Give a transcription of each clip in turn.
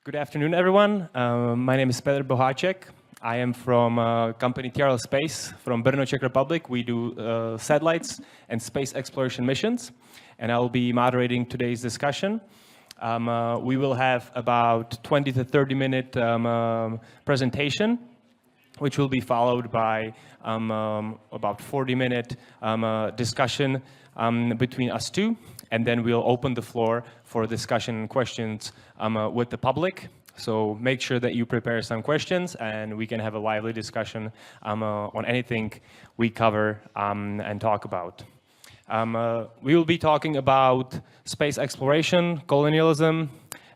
Good afternoon, everyone. My name is Petr Boháček. I am from company TRL Space from Brno, Czech Republic. We do satellites and space exploration missions, and I will be moderating today's discussion. We will have about 20 to 30-minute presentation, which will be followed by about 40-minute discussion between us two, and then we'll open the floor for discussion and questions with the public. So make sure that you prepare some questions, and we can have a lively discussion on anything we cover and talk about. We will be talking about space exploration, colonialism,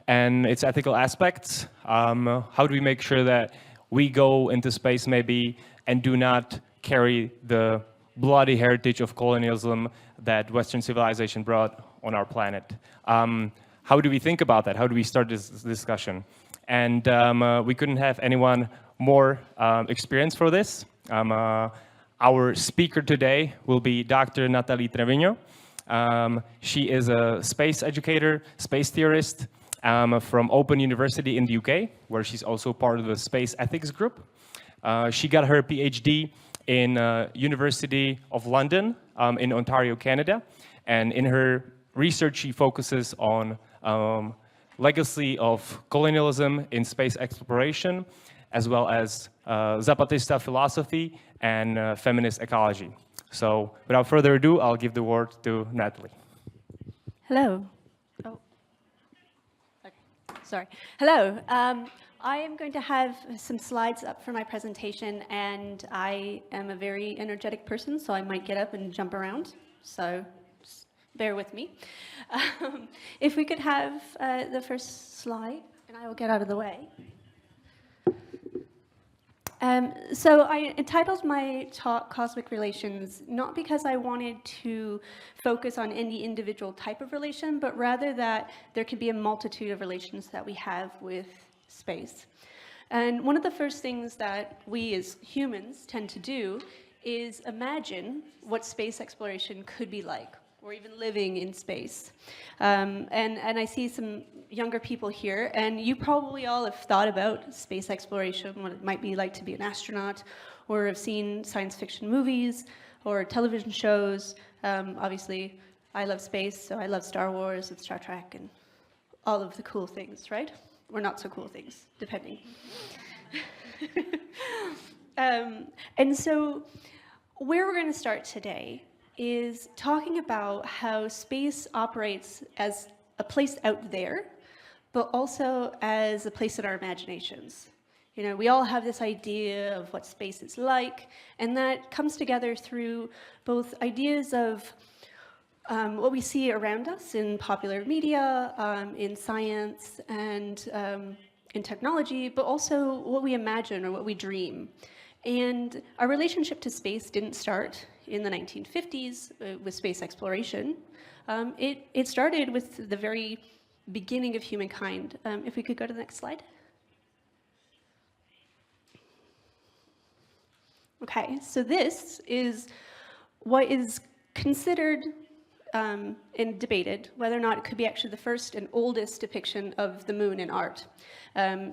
and its ethical aspects. How do we make sure that we go into space maybe and do not carry the bloody heritage of colonialism that Western civilization brought on our planet? How do we think about that? How do we start this discussion? And we couldn't have anyone more experienced for this. Our speaker today will be Dr. Natalie Treviño. She is a space educator, space theorist from Open University in the UK, where she's also part of the space ethics group. She got her PhD in University of London in Ontario, Canada. And in her research, she focuses on legacy of colonialism in space exploration, as well as Zapatista philosophy and feminist ecology. So without further ado, I'll give the word to Natalie. Hello. Oh, okay. Sorry. Hello. I am going to have some slides up for my presentation, and I am a very energetic person, so I might get up and jump around. So just bear with me. If we could have the first slide, and I will get out of the way. So I entitled my talk Cosmic Relations, not because I wanted to focus on any individual type of relation, but rather that there could be a multitude of relations that we have with space. And one of the first things that we as humans tend to do is imagine what space exploration could be like, or even living in space. And I see some younger people here, and you probably all have thought about space exploration, what it might be like to be an astronaut, or have seen science fiction movies or television shows. Obviously, I love space, so I love Star Wars and Star Trek and all of the cool things, right? Or not so cool things, depending. And so where we're going to start today is talking about how space operates as a place out there, but also as a place in our imaginations. You know, we all have this idea of what space is like, and that comes together through both ideas of what we see around us in popular media, in science, and in technology, but also what we imagine or what we dream. And our relationship to space didn't start in the 1950s with space exploration. It started with the very beginning of humankind. If we could go to the next slide. Okay, so this is what is considered and debated whether or not it could be actually the first and oldest depiction of the moon in art.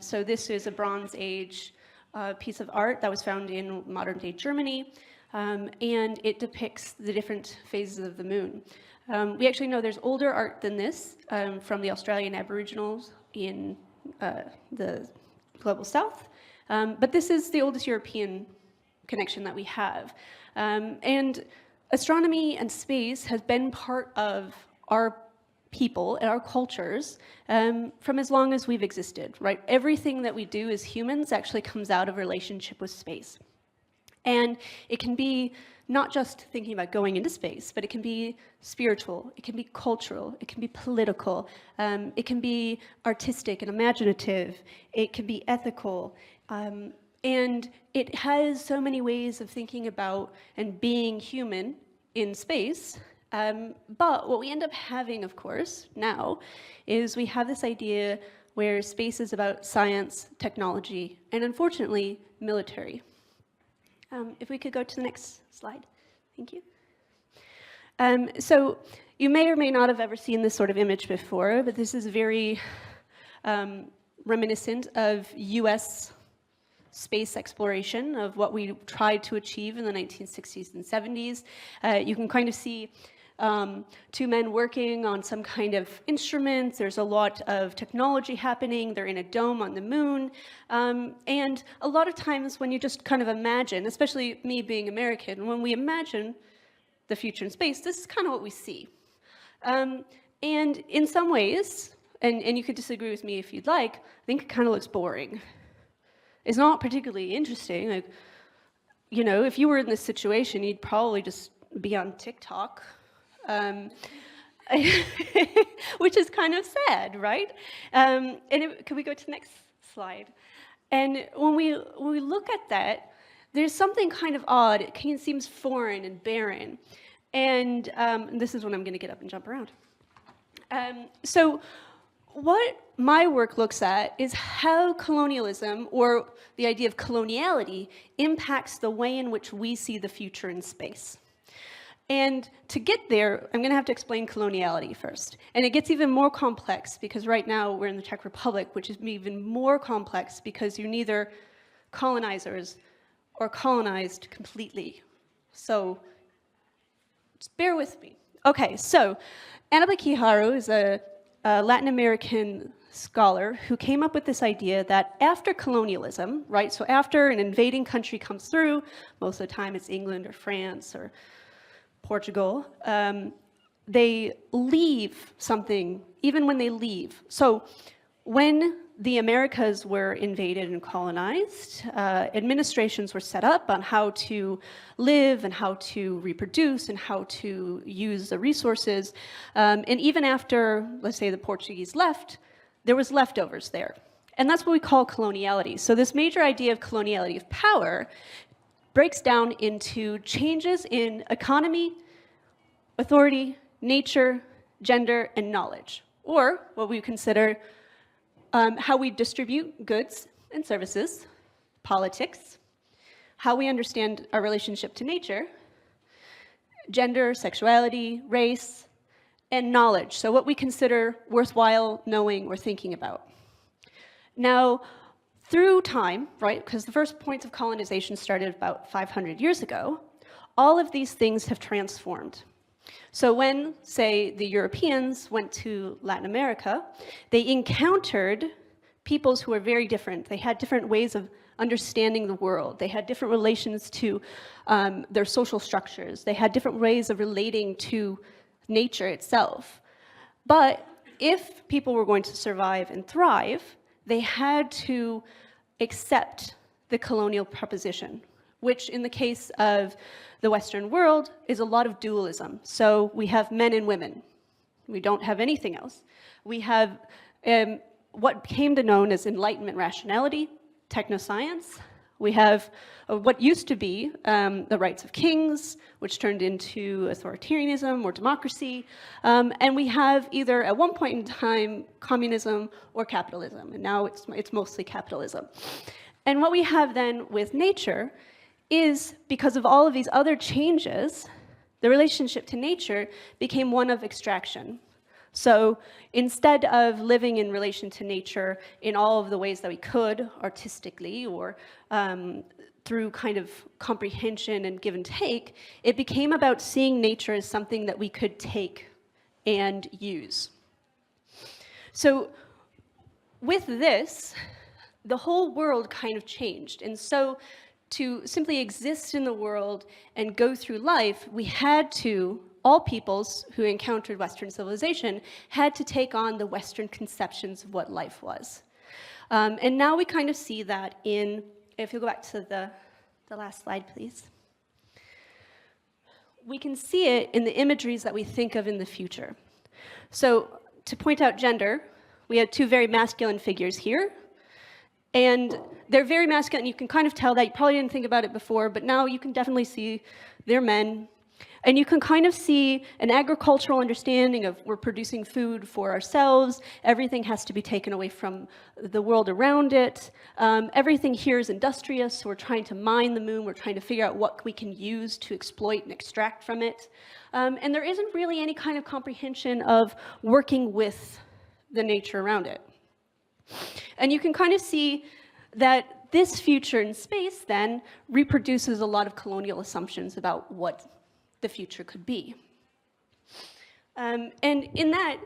So this is a Bronze Age piece of art that was found in modern-day Germany, and it depicts the different phases of the moon. We actually know there's older art than this from the Australian Aboriginals in the global south, but this is the oldest European connection that we have. And astronomy and space has been part of our people and our cultures from as long as we've existed, right? Everything that we do as humans actually comes out of a relationship with space. And it can be not just thinking about going into space, but it can be spiritual, it can be cultural, it can be political, it can be artistic and imaginative, it can be ethical, and it has so many ways of thinking about and being human in space. But what we end up having, of course, now, is we have this idea where space is about science, technology, and unfortunately, military. If we could go to the next slide. Thank you. So you may or may not have ever seen this sort of image before, but this is very reminiscent of US space exploration, of what we tried to achieve in the 1960s and 70s. You can kind of see two men working on some kind of instruments. There's a lot of technology happening. They're in a dome on the moon. And a lot of times when you just kind of imagine, especially me being American, when we imagine the future in space, this is kind of what we see. And in some ways, and you could disagree with me if you'd like, I think it kind of looks boring. It's not particularly interesting. Like, you know, if you were in this situation, you'd probably just be on TikTok, which is kind of sad, right? Can we go to the next slide? And when we look at that, there's something kind of odd. It kind of seems foreign and barren. And this is when I'm going to get up and jump around. So what my work looks at is how colonialism, or the idea of coloniality, impacts the way in which we see the future in space. And to get there, I'm going to have to explain coloniality first. And it gets even more complex because right now we're in the Czech Republic, which is even more complex because you're neither colonizers or colonized completely. So just bear with me. Okay, so Ji.hlava is a Latin American scholar who came up with this idea that after colonialism, right, so after an invading country comes through, most of the time it's England or France or Portugal, they leave something, even when they leave. So when the Americas were invaded and colonized, administrations were set up on how to live and how to reproduce and how to use the resources. And even after, let's say, the Portuguese left, there was leftovers there. And that's what we call coloniality. So this major idea of coloniality of power breaks down into changes in economy, authority, nature, gender, and knowledge, or what we consider how we distribute goods and services, politics, how we understand our relationship to nature, gender, sexuality, race, and knowledge, so what we consider worthwhile knowing or thinking about. Now, through time, right, because the first points of colonization started about 500 years ago, all of these things have transformed. So when, say, the Europeans went to Latin America, they encountered peoples who were very different. They had different ways of understanding the world. They had different relations to their social structures. They had different ways of relating to nature itself. But if people were going to survive and thrive, they had to accept the colonial proposition, which in the case of the Western world is a lot of dualism. So we have men and women. We don't have anything else. We have what came to known as Enlightenment rationality, technoscience. We have what used to be the rights of kings, which turned into authoritarianism or democracy. And we have either, at one point in time, communism or capitalism. And now it's mostly capitalism. And what we have then with nature is, because of all of these other changes, the relationship to nature became one of extraction. So instead of living in relation to nature in all of the ways that we could, artistically or through kind of comprehension and give and take, it became about seeing nature as something that we could take and use. So with this, the whole world kind of changed. And so to simply exist in the world and go through life, we had to, all peoples who encountered Western civilization had to take on the Western conceptions of what life was. And now we kind of see that in, if you go back to the last slide, please. We can see it in the imageries that we think of in the future. So to point out gender, we have two very masculine figures here. And they're very masculine. You can kind of tell that. You probably didn't think about it before, but now you can definitely see they're men. And you can kind of see an agricultural understanding of we're producing food for ourselves. Everything has to be taken away from the world around it. Everything here is industrious, so we're trying to mine the moon. We're trying to figure out what we can use to exploit and extract from it. And there isn't really any kind of comprehension of working with the nature around it. And you can kind of see that this future in space then reproduces a lot of colonial assumptions about what the future could be. And in that,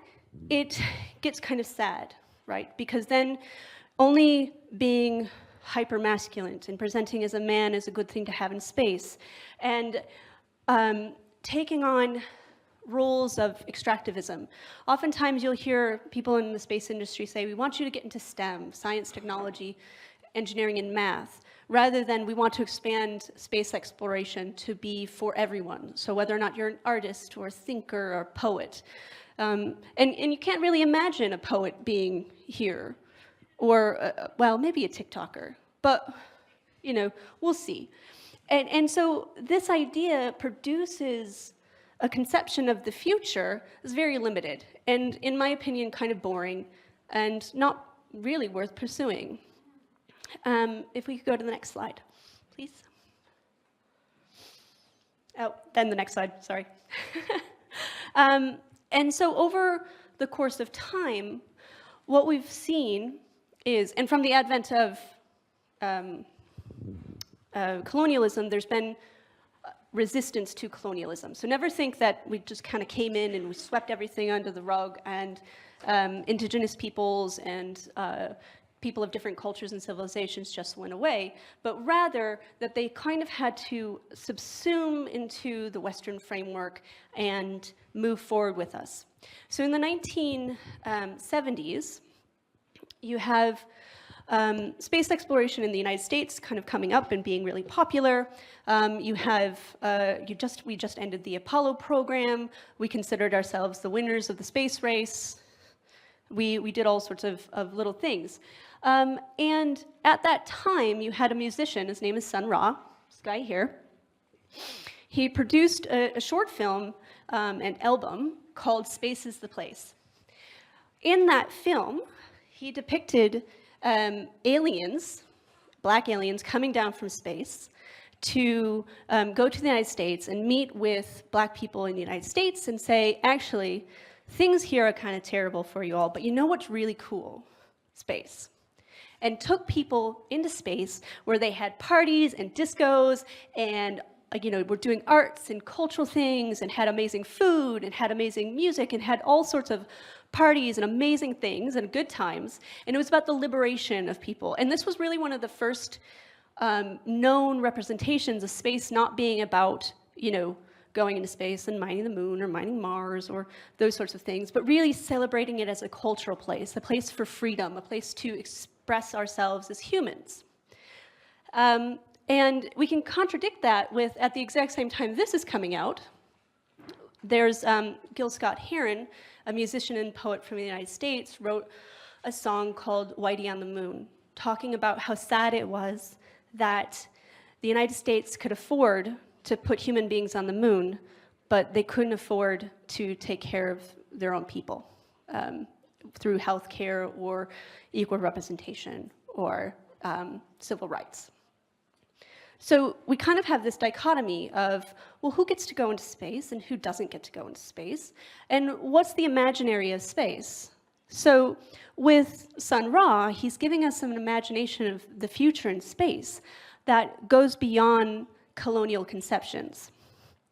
it gets kind of sad, right? Because then only being hyper-masculine and presenting as a man is a good thing to have in space, and taking on roles of extractivism. Oftentimes you'll hear people in the space industry say, we want you to get into STEM, science, technology, engineering, and math, rather than we want to expand space exploration to be for everyone. So whether or not you're an artist or a thinker or a poet. And you can't really imagine a poet being here, or, well, maybe a TikToker, but, you know, we'll see. And so this idea produces a conception of the future that's very limited, and in my opinion, kind of boring, and not really worth pursuing. If we could go to the next slide, please. Oh, then the next slide, sorry. And so over the course of time, what we've seen is, and from the advent of colonialism, there's been resistance to colonialism. So never think that we just kind of came in and we swept everything under the rug, and indigenous peoples and people of different cultures and civilizations just went away, but rather that they kind of had to subsume into the Western framework and move forward with us. So in the 1970s, you have space exploration in the United States kind of coming up and being really popular. You have, we just ended the Apollo program. We considered ourselves the winners of the space race. We did all sorts of little things. And at that time, you had a musician, his name is Sun Ra, this guy here. He produced a short film, an album, called Space is the Place. In that film, he depicted aliens, black aliens, coming down from space to go to the United States and meet with black people in the United States and say, actually, things here are kind of terrible for you all, but you know what's really cool? Space. And took people into space where they had parties and discos and were doing arts and cultural things and had amazing food and had amazing music and had all sorts of parties and amazing things and good times. And it was about the liberation of people. And this was really one of the first known representations of space not being about, going into space and mining the moon or mining Mars or those sorts of things, but really celebrating it as a cultural place, a place for freedom, a place to express ourselves as humans. And we can contradict that with, at the exact same time this is coming out, there's Gil Scott-Heron, a musician and poet from the United States, wrote a song called Whitey on the Moon, talking about how sad it was that the United States could afford to put human beings on the moon, but they couldn't afford to take care of their own people through healthcare or equal representation or civil rights. So we kind of have this dichotomy of, well, who gets to go into space and who doesn't get to go into space? And what's the imaginary of space? So with Sun Ra, he's giving us an imagination of the future in space that goes beyond colonial conceptions.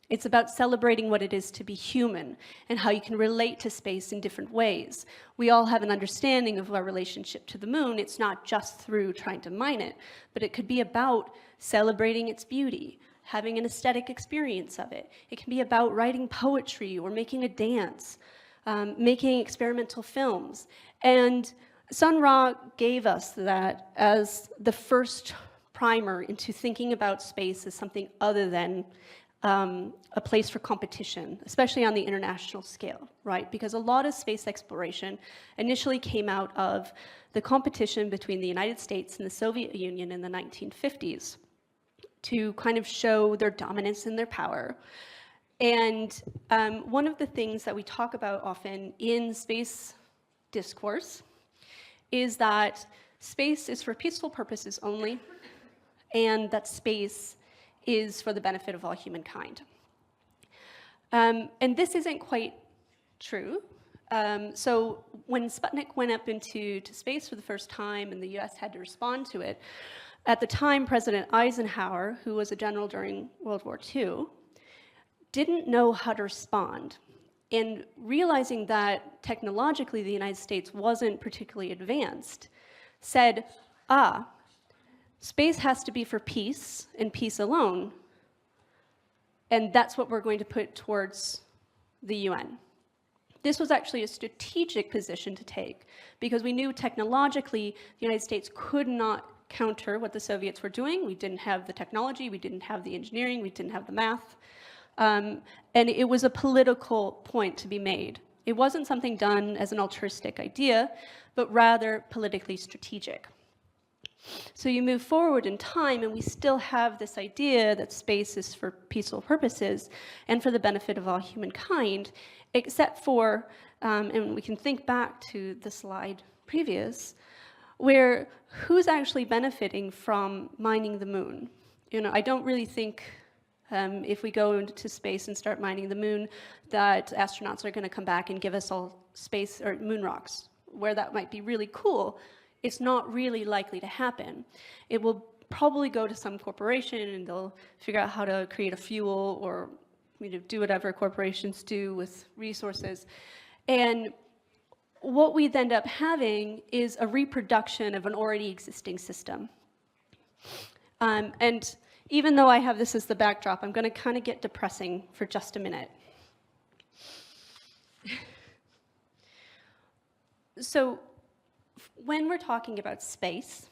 It's about celebrating what it is to be human and how you can relate to space in different ways. We all have an understanding of our relationship to the moon. It's not just through trying to mine it, but it could be about celebrating its beauty, having an aesthetic experience of it. It can be about writing poetry or making a dance, making experimental films. And Sun Ra gave us that as the first primer into thinking about space as something other than a place for competition, especially on the international scale, right? Because a lot of space exploration initially came out of the competition between the United States and the Soviet Union in the 1950s to kind of show their dominance and their power. And one of the things that we talk about often in space discourse is that space is for peaceful purposes only, and that space is for the benefit of all humankind. And this isn't quite true. So when Sputnik went up into space for the first time and the US had to respond to it, at the time, President Eisenhower, who was a general during World War II, didn't know how to respond. And realizing that technologically the United States wasn't particularly advanced, said, space has to be for peace and peace alone, and that's what we're going to put towards the UN. This was actually a strategic position to take because we knew technologically the United States could not counter what the Soviets were doing. We didn't have the technology, we didn't have the engineering, we didn't have the math. And it was a political point to be made. It wasn't something done as an altruistic idea, but rather politically strategic. So you move forward in time and we still have this idea that space is for peaceful purposes and for the benefit of all humankind, except for, and we can think back to the slide previous, where who's actually benefiting from mining the moon? You know, I don't really think if we go into space and start mining the moon that astronauts are going to come back and give us all space or moon rocks. Where that might be really cool, it's not really likely to happen. It will probably go to some corporation and they'll figure out how to create a fuel or do whatever corporations do with resources. And what we'd end up having is a reproduction of an already existing system. And even though I have this as the backdrop, I'm going to kind of get depressing for just a minute. So when we're talking about space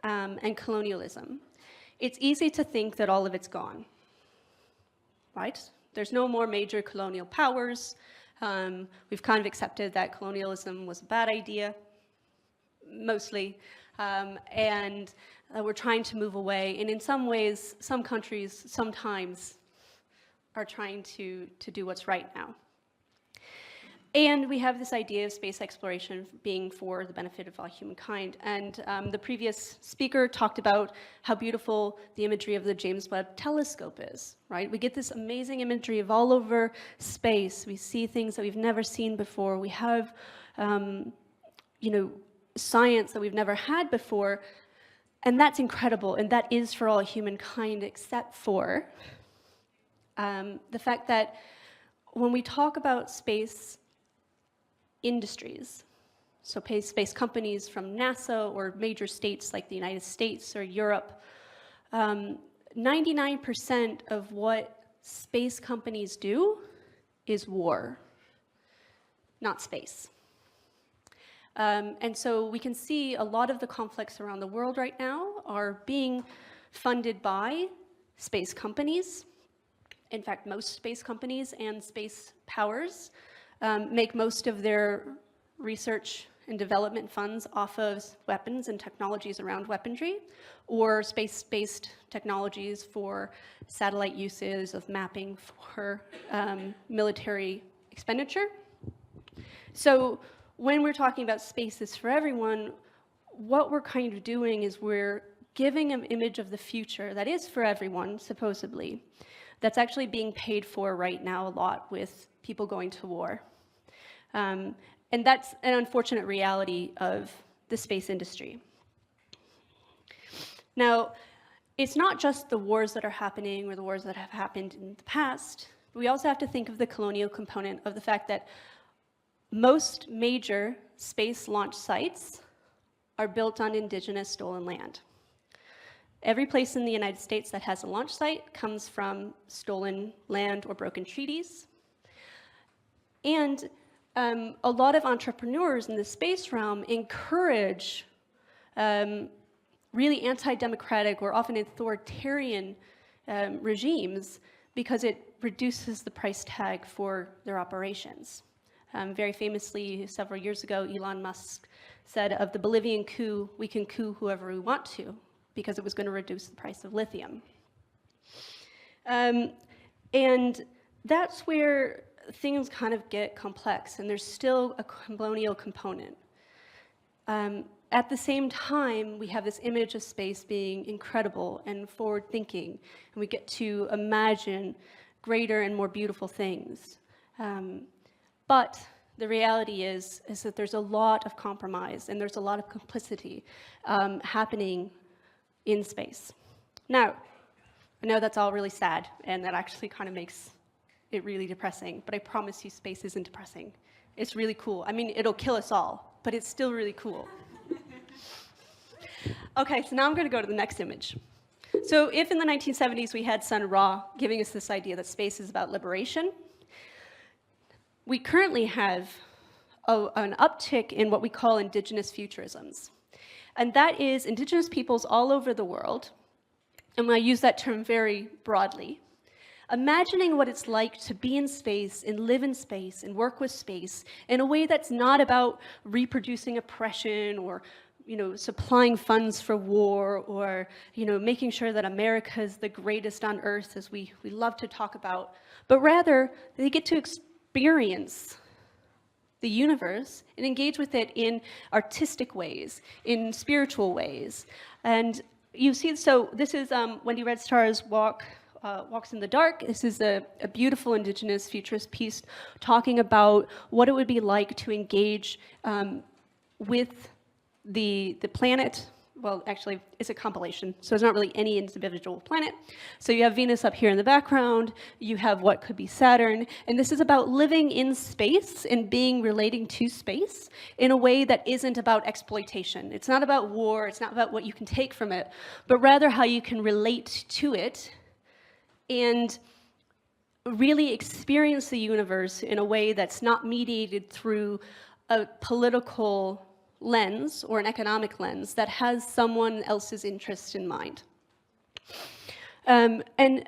and colonialism, it's easy to think that all of it's gone, right? There's no more major colonial powers. We've kind of accepted that colonialism was a bad idea, mostly, and we're trying to move away. And in some ways, some countries sometimes are trying to do what's right now. And we have this idea of space exploration being for the benefit of all humankind. And the previous speaker talked about how beautiful the imagery of the James Webb Telescope is, right? We get this amazing imagery of all over space. We see things that we've never seen before. We have, science that we've never had before. And that's incredible. And that is for all humankind, except for the fact that when we talk about space industries, so space companies from NASA or major states like the United States or Europe, 99% of what space companies do is war, not space. And so we can see a lot of the conflicts around the world right now are being funded by space companies. In fact, most space companies and space powers make most of their research and development funds off of weapons and technologies around weaponry, or space-based technologies for satellite uses of mapping for military expenditure. So when we're talking about spaces for everyone, what we're kind of doing is we're giving an image of the future that is for everyone, supposedly, that's actually being paid for right now a lot with people going to war. And that's an unfortunate reality of the space industry. Now, it's not just the wars that are happening or the wars that have happened in the past, but we also have to think of the colonial component of the fact that most major space launch sites are built on indigenous stolen land. Every place in the United States that has a launch site comes from stolen land or broken treaties. And a lot of entrepreneurs in the space realm encourage really anti-democratic or often authoritarian regimes because it reduces the price tag for their operations. Very famously, several years ago, Elon Musk said of the Bolivian coup, we can coup whoever we want to, because it was going to reduce the price of lithium. And that's where things kind of get complex, and there's still a colonial component. At the same time, we have this image of space being incredible and forward-thinking, and we get to imagine greater and more beautiful things. But the reality is that there's a lot of compromise and there's a lot of complicity happening in space. Now, I know that's all really sad, and that actually kind of makes it really depressing, but I promise you space isn't depressing. It's really cool. I mean, it'll kill us all, but it's still really cool. Okay, so now I'm going to go to the next image. So if in the 1970s we had Sun Ra giving us this idea that space is about liberation, we currently have an uptick in what we call indigenous futurisms. And that is indigenous peoples all over the world, and I use that term very broadly, imagining what it's like to be in space and live in space and work with space in a way that's not about reproducing oppression or supplying funds for war or making sure that America is the greatest on earth, as we love to talk about, but rather they get to experience the universe and engage with it in artistic ways, in spiritual ways. And you see, so this is Wendy Red Star's Walks in the Dark. This is a beautiful indigenous futurist piece talking about what it would be like to engage with the planet. Well, actually, it's a compilation, so it's not really any individual planet. So you have Venus up here in the background, you have what could be Saturn, and this is about living in space and relating to space in a way that isn't about exploitation. It's not about war, it's not about what you can take from it, but rather how you can relate to it and really experience the universe in a way that's not mediated through a political lens or an economic lens that has someone else's interest in mind. And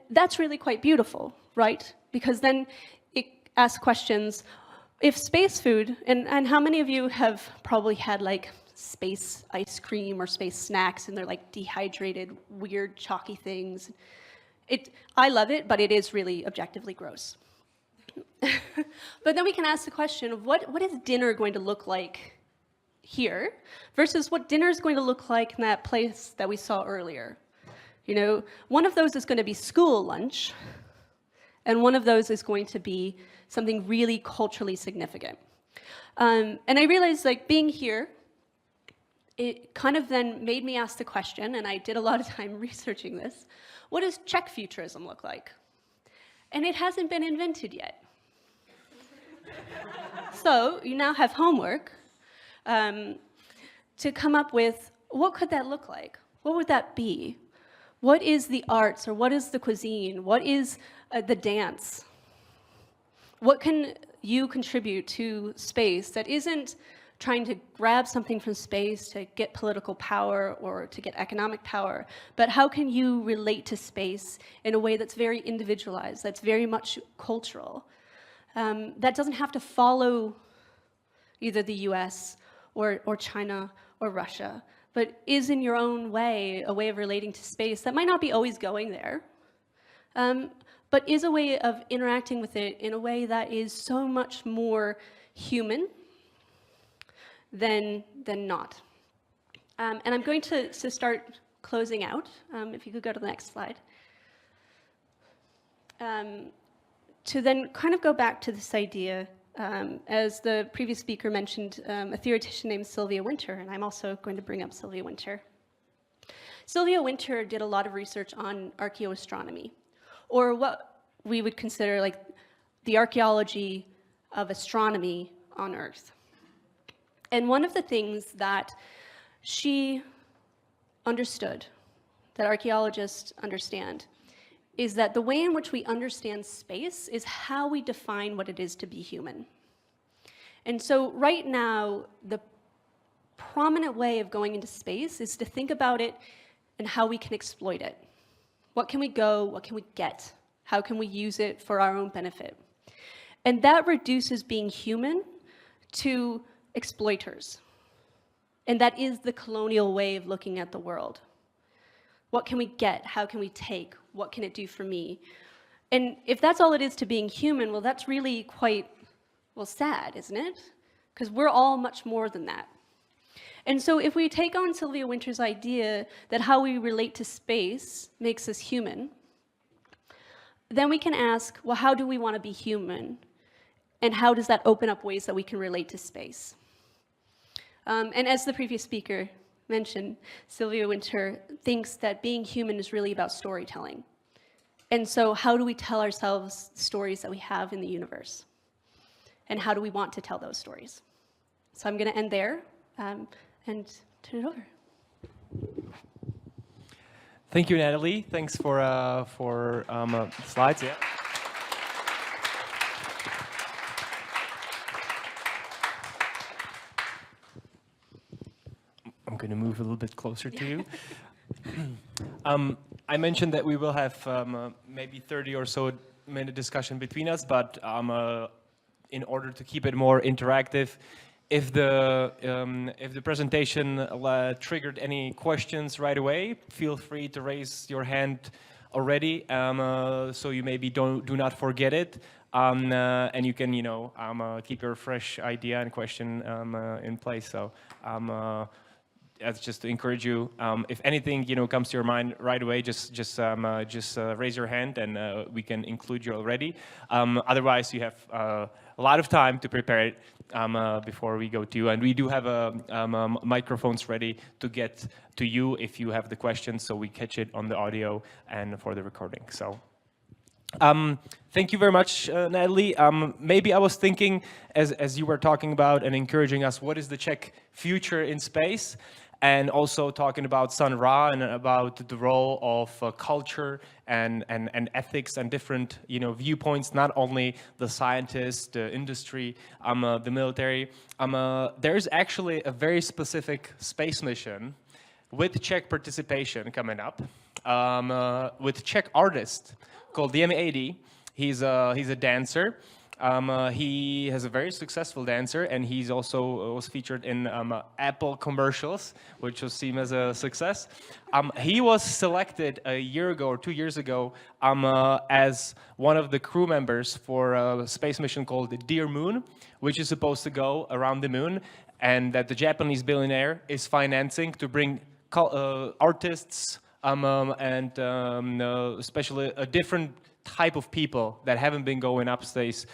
that's really quite beautiful, right? Because then it asks questions, if space food, and how many of you have probably had like space ice cream or space snacks and they're like dehydrated, weird, chalky things. I love it, but it is really objectively gross. But then we can ask the question of what is dinner going to look like here versus what dinner is going to look like in that place that we saw earlier. One of those is going to be school lunch, and one of those is going to be something really culturally significant. And I realized, like, being here, it kind of then made me ask the question, and I did a lot of time researching this, what does Czech futurism look like? And it hasn't been invented yet. So you now have homework to come up with, what could that look like? What would that be? What is the arts, or what is the cuisine? What is the dance? What can you contribute to space that isn't trying to grab something from space to get political power or to get economic power, but how can you relate to space in a way that's very individualized, that's very much cultural, that doesn't have to follow either the US or China or Russia, but is in your own way a way of relating to space that might not be always going there, but is a way of interacting with it in a way that is so much more human than not. And I'm going to start closing out. If you could go to the next slide. To then kind of go back to this idea, as the previous speaker mentioned, a theoretician named Sylvia Wynter, and I'm also going to bring up Sylvia Wynter. Sylvia Wynter did a lot of research on archaeoastronomy, or what we would consider like the archaeology of astronomy on Earth. And one of the things that she understood, that archaeologists understand, is that the way in which we understand space is how we define what it is to be human. And so right now, the prominent way of going into space is to think about it and how we can exploit it. What can we go? What can we get? How can we use it for our own benefit? And that reduces being human to exploiters. And that is the colonial way of looking at the world. What can we get? How can we take? What can it do for me? And if that's all it is to being human, well, that's really quite, well, sad, isn't it? Because we're all much more than that. And so if we take on Sylvia Wynter's idea that how we relate to space makes us human, then we can ask, well, how do we want to be human? And how does that open up ways that we can relate to space? And as the previous speaker mentioned, Sylvia Wynter thinks that being human is really about storytelling. And so how do we tell ourselves stories that we have in the universe? And how do we want to tell those stories? So I'm going to end there and turn it over. Thank you, Natalie. Thanks for slides. Yeah. I'm going to move a little bit closer to you. I mentioned that we will have maybe 30 or so minute discussion between us, but in order to keep it more interactive, if the presentation triggered any questions right away, feel free to raise your hand already, so you maybe do not forget it, and you can keep your fresh idea and question in place. So that's just to encourage you. If anything comes to your mind right away, just raise your hand and we can include you already. Otherwise, you have a lot of time to prepare it before we go to you. And we do have microphones ready to get to you if you have the questions, so we catch it on the audio and for the recording. So. Thank you very much, Natalie. Maybe I was thinking, as you were talking about and encouraging us, what is the Czech future in space? And also talking about Sun Ra and about the role of culture and ethics and different viewpoints, not only the scientists, the industry, the military. There is actually a very specific space mission with Czech participation coming up, with Czech artist called Ji.hlava. He's a dancer. He has a very successful dancer, and he's also was featured in Apple commercials, which was seen as a success. He was selected a year ago or 2 years ago as one of the crew members for a space mission called Dear Moon, which is supposed to go around the moon, and that the Japanese billionaire is financing to bring artists and especially a different type of people that haven't been going up space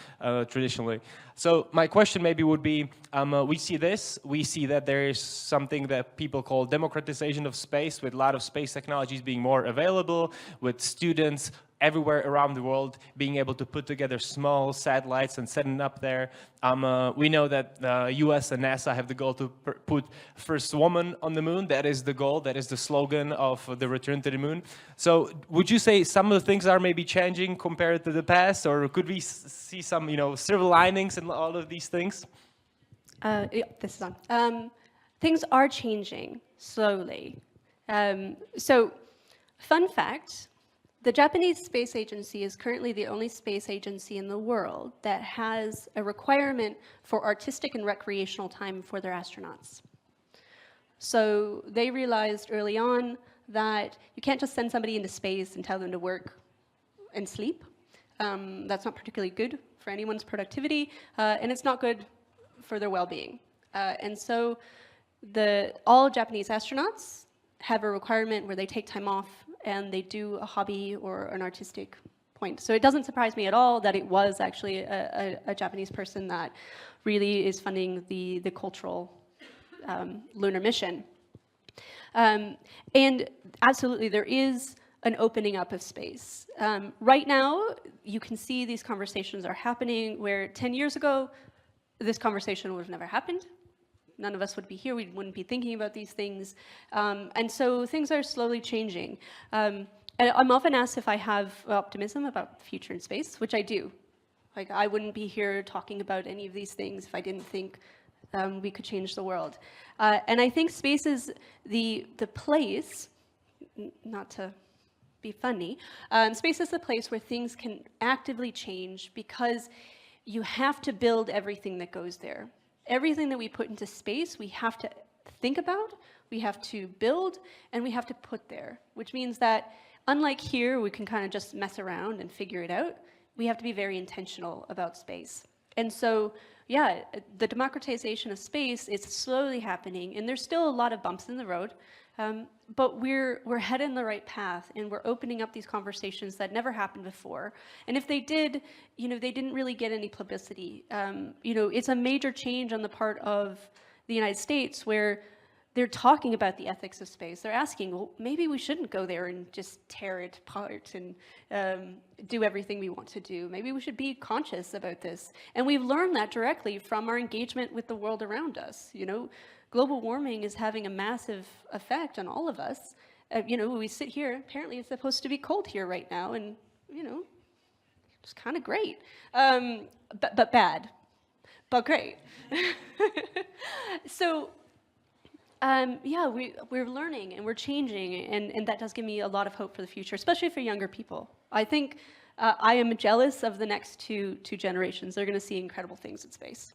traditionally. So my question maybe would be, we see that there is something that people call democratization of space, with a lot of space technologies being more available, with students everywhere around the world being able to put together small satellites and setting up there. We know that the US and NASA have the goal to put first woman on the moon. That is the goal. That is the slogan of the return to the moon. So would you say some of the things are maybe changing compared to the past, or could we see some, silver linings in all of these things? Yeah, this is on. Things are changing slowly. So, fun fact, the Japanese Space Agency is currently the only space agency in the world that has a requirement for artistic and recreational time for their astronauts. So they realized early on that you can't just send somebody into space and tell them to work and sleep. That's not particularly good for anyone's productivity, and it's not good for their well-being. And so all Japanese astronauts have a requirement where they take time off and they do a hobby or an artistic point. So it doesn't surprise me at all that it was actually a Japanese person that really is funding the cultural lunar mission. And absolutely, there is an opening up of space. Right now, you can see these conversations are happening where 10 years ago, this conversation would have never happened. None of us would be here, we wouldn't be thinking about these things. And so things are slowly changing. And I'm often asked if I have optimism about the future in space, which I do. Like, I wouldn't be here talking about any of these things if I didn't think we could change the world. And I think space is the place, not to be funny, space is the place where things can actively change because you have to build everything that goes there. Everything that we put into space, we have to think about, we have to build, and we have to put there, which means that unlike here, we can kind of just mess around and figure it out, we have to be very intentional about space. And so, yeah, the democratization of space is slowly happening, and there's still a lot of bumps in the road. But we're headed in the right path, and we're opening up these conversations that never happened before. And if they did, they didn't really get any publicity. It's a major change on the part of the United States where they're talking about the ethics of space. They're asking, well, maybe we shouldn't go there and just tear it apart and do everything we want to do. Maybe we should be conscious about this. And we've learned that directly from our engagement with the world around us. Global warming is having a massive effect on all of us. We sit here, apparently it's supposed to be cold here right now, and, it's kind of great, but bad, but great. So, yeah, we're learning and we're changing, and that does give me a lot of hope for the future, especially for younger people. I think I am jealous of the next two generations. They're going to see incredible things in space.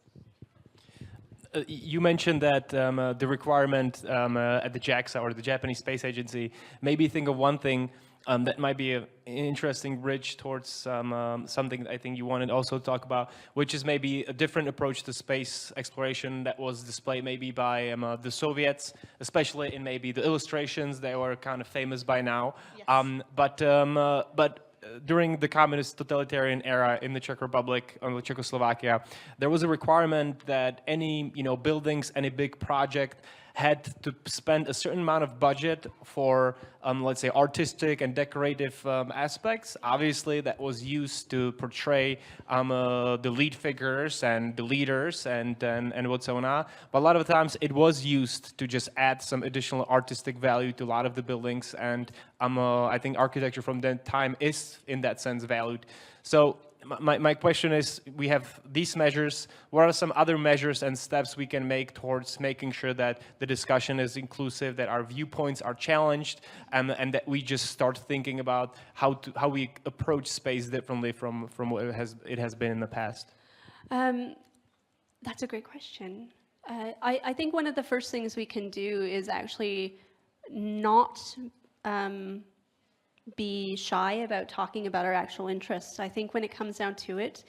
You mentioned that the requirement at the JAXA, or the Japanese Space Agency, made me think of one thing that might be an interesting bridge towards something that I think you wanted to also talk about, which is maybe a different approach to space exploration that was displayed maybe by the Soviets, especially in maybe the illustrations. They were kind of famous by now. Yes. But during the communist totalitarian era in the Czech Republic, or Czechoslovakia, there was a requirement that any buildings, any big project had to spend a certain amount of budget for, let's say, artistic and decorative aspects. Obviously, that was used to portray the lead figures and the leaders and whatsoever. But a lot of times, it was used to just add some additional artistic value to a lot of the buildings. And I think architecture from that time is, in that sense, valued. So my question is, we have these measures. What are some other measures and steps we can make towards making sure that the discussion is inclusive, that our viewpoints are challenged, and that we just start thinking about how we approach space differently from what it has been in the past? That's a great question. I think one of the first things we can do is actually not be shy about talking about our actual interests. I think when it comes down to it,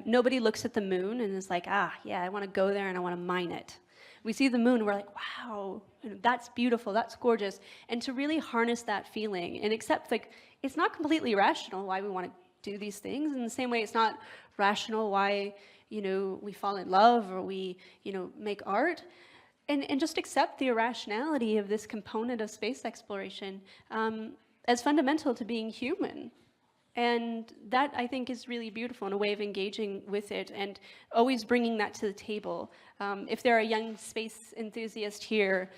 nobody looks at the moon and is like, yeah, I want to go there and I want to mine it. We see the moon, we're like, wow, that's beautiful, that's gorgeous. And to really harness that feeling and accept, like, it's not completely rational why we want to do these things. In the same way, it's not rational why, we fall in love or we, make art. And just accept the irrationality of this component of space exploration as fundamental to being human. And that, I think, is really beautiful, and a way of engaging with it and always bringing that to the table. If there are young space enthusiasts here,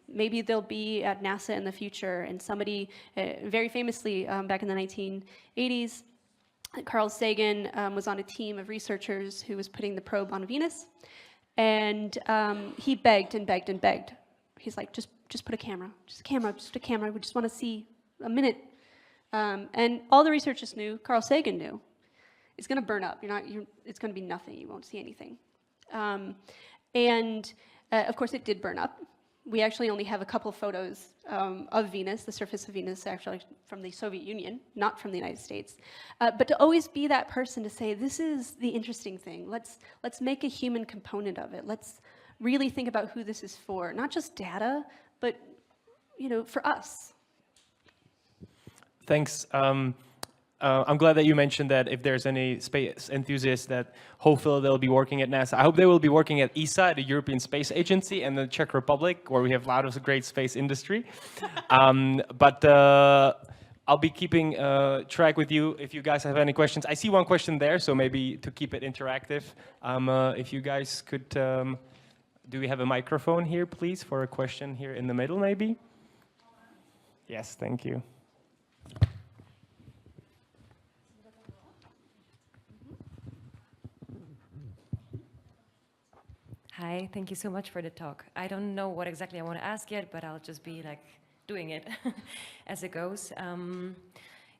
maybe they'll be at NASA in the future, and somebody very famously back in the 1980s, Carl Sagan was on a team of researchers who was putting the probe on Venus, and he begged and begged and begged. He's like, just put a camera, just a camera. We just want to see a minute. And all the researchers knew, Carl Sagan knew, it's going to burn up. It's going to be nothing. You won't see anything. Of course, it did burn up. We actually only have a couple photos of Venus, the surface of Venus, actually from the Soviet Union, not from the United States. But to always be that person to say, this is the interesting thing. Let's make a human component of it. Let's really think about who this is for, not just data, but for us. Thanks. I'm glad that you mentioned that if there's any space enthusiasts that hopefully they'll be working at NASA. I hope they will be working at ESA, the European Space Agency, and the Czech Republic, where we have a lot of great space industry. But I'll be keeping track with you if you guys have any questions. I see one question there, so maybe to keep it interactive, if you guys could, do we have a microphone here, please, for a question here in the middle, maybe? Yes, thank you. Hi, thank you so much for the talk. I don't know what exactly I want to ask yet, but I'll just be like doing it as it goes.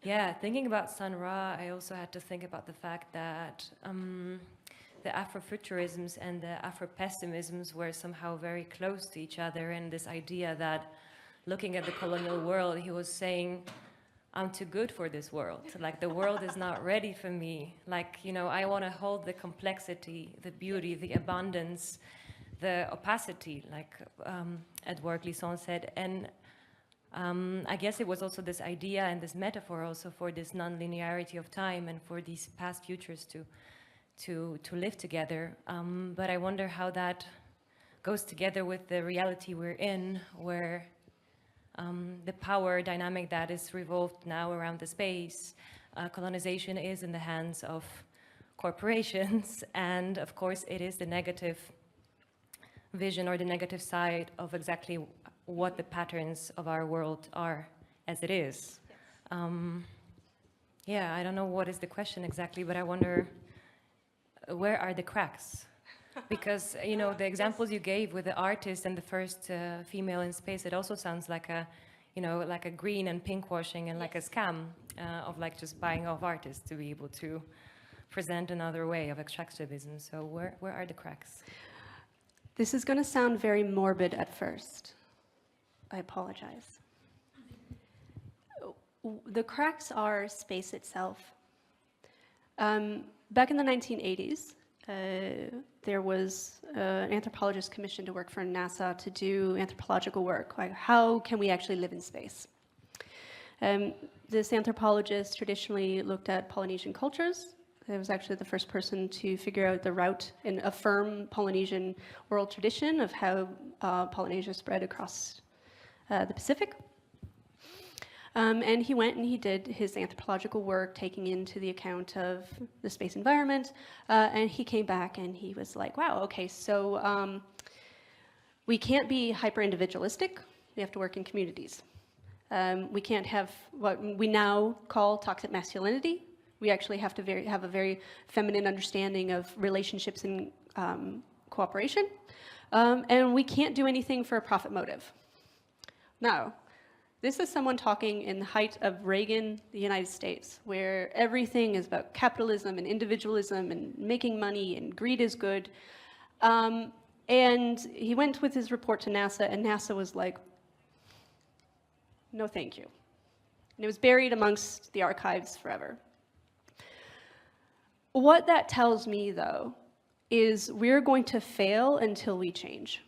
Yeah, thinking about Sun Ra, I also had to think about the fact that the Afrofuturisms and the Afropessimisms were somehow very close to each other, and this idea that looking at the colonial world, he was saying, I'm too good for this world. Like, the world is not ready for me. Like, I want to hold the complexity, the beauty, the abundance, the opacity, like Edouard Glissant said, and I guess it was also this idea and this metaphor also for this non-linearity of time and for these past futures to live together. But I wonder how that goes together with the reality we're in, where the power dynamic that is revolved now around the space, colonization is in the hands of corporations, and of course it is the negative vision or the negative side of exactly what the patterns of our world are as it is. Yeah, I don't know what is the question exactly, but I wonder where are the cracks? Because, you know, the examples you gave with the artist and the first female in space, it also sounds like a, you know, like a green and pink washing and like a scam of like just buying off artists to be able to present another way of extractivism. So where are the cracks? This is going to sound very morbid at first. I apologize. The cracks are space itself. Back in the 1980s, there was an anthropologist commissioned to work for NASA to do anthropological work, like how can we actually live in space? This anthropologist traditionally looked at Polynesian cultures. He was actually the first person to figure out the route and affirm Polynesian oral tradition of how Polynesia spread across the Pacific. And he went and he did his anthropological work, taking into the account of the space environment, and he came back and he was like, wow, okay, so we can't be hyper-individualistic, we have to work in communities. We can't have what we now call toxic masculinity. We actually have to have a very feminine understanding of relationships and cooperation, and we can't do anything for a profit motive. Now, this is someone talking in the height of Reagan, the United States, where everything is about capitalism and individualism and making money and greed is good. And he went with his report to NASA, and NASA was like, no thank you. And it was buried amongst the archives forever. What that tells me, though, is we're going to fail until we change.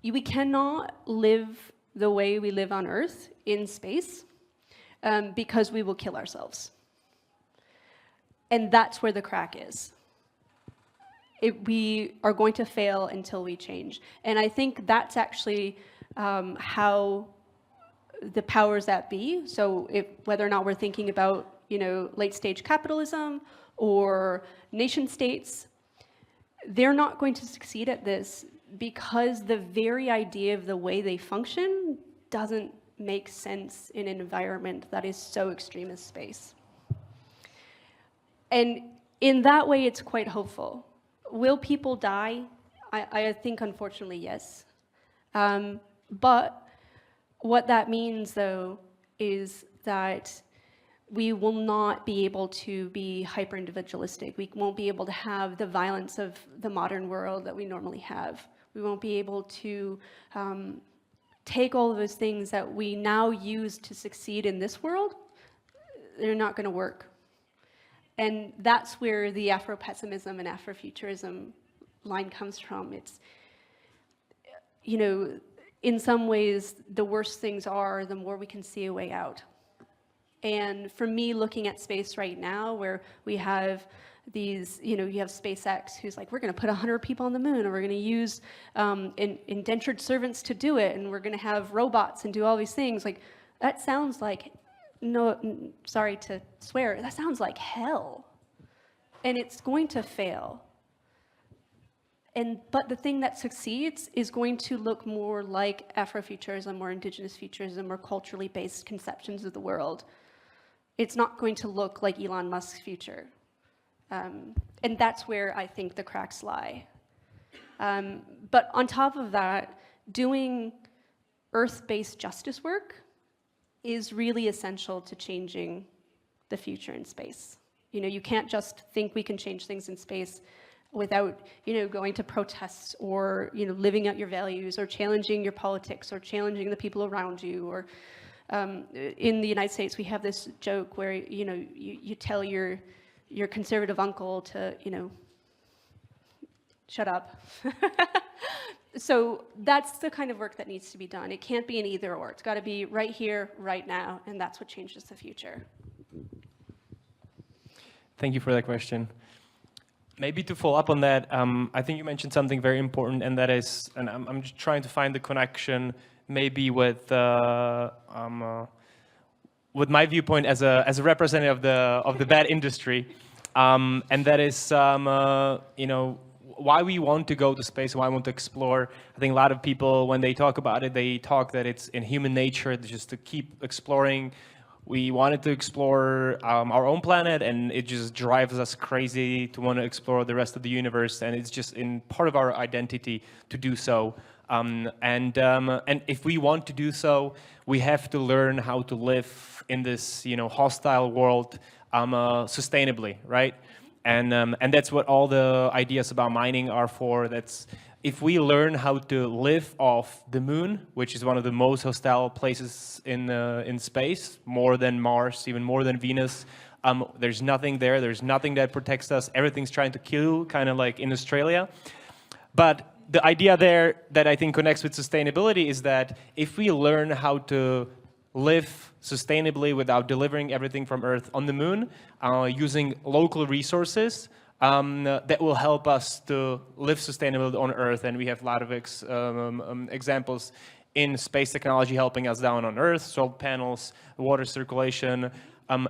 We cannot live the way we live on Earth in space because we will kill ourselves. And that's where the crack is. We are going to fail until we change. And I think that's actually how the powers that be, so whether or not we're thinking about, you know, late stage capitalism or nation states, they're not going to succeed at this because the very idea of the way they function doesn't make sense in an environment that is so extreme as space. And in that way, it's quite hopeful. Will people die? I think, unfortunately, yes. But what that means, though, is that we will not be able to be hyper-individualistic. We won't be able to have the violence of the modern world that we normally have. We won't be able to take all of those things that we now use to succeed in this world. They're not going to work. And that's where the Afro-pessimism and Afrofuturism line comes from. It's, you know, in some ways, the worse things are, the more we can see a way out. And for me, looking at space right now, where we have these, you know, you have SpaceX, who's like, we're going to put 100 people on the moon, and we're going to use indentured servants to do it, and we're going to have robots and do all these things. Like, that sounds like, no, sorry to swear, that sounds like hell. And it's going to fail. But the thing that succeeds is going to look more like Afrofuturism or indigenous futurism or culturally based conceptions of the world. It's not going to look like Elon Musk's future. And that's where I think the cracks lie. But on top of that, doing Earth-based justice work is really essential to changing the future in space. You know, you can't just think we can change things in space without, you know, going to protests or, you know, living out your values or challenging your politics or challenging the people around you. Or in the United States, we have this joke where, you know, you tell your conservative uncle to, you know, shut up. So that's the kind of work that needs to be done. It can't be an either or. It's got to be right here, right now, and that's what changes the future. Thank you for that question. Maybe to follow up on that, I think you mentioned something very important, and that is, and I'm just trying to find the connection maybe with my viewpoint as a representative of the bad industry, and that is, you know, why we want to go to space, why we want to explore. I think a lot of people, when they talk about it, they talk that it's in human nature just to keep exploring. We wanted to explore our own planet, and it just drives us crazy to want to explore the rest of the universe, and it's just in part of our identity to do so. And if we want to do so, we have to learn how to live in this, you know, hostile world sustainably, right? And that's what all the ideas about mining are for. That's if we learn how to live off the moon, which is one of the most hostile places in space, more than Mars, even more than Venus. There's nothing there. There's nothing that protects us. Everything's trying to kill, kind of like in Australia. But the idea there that I think connects with sustainability is that if we learn how to live sustainably without delivering everything from Earth on the moon, using local resources, that will help us to live sustainably on Earth. And we have a lot of examples in space technology helping us down on Earth, solar panels, water circulation,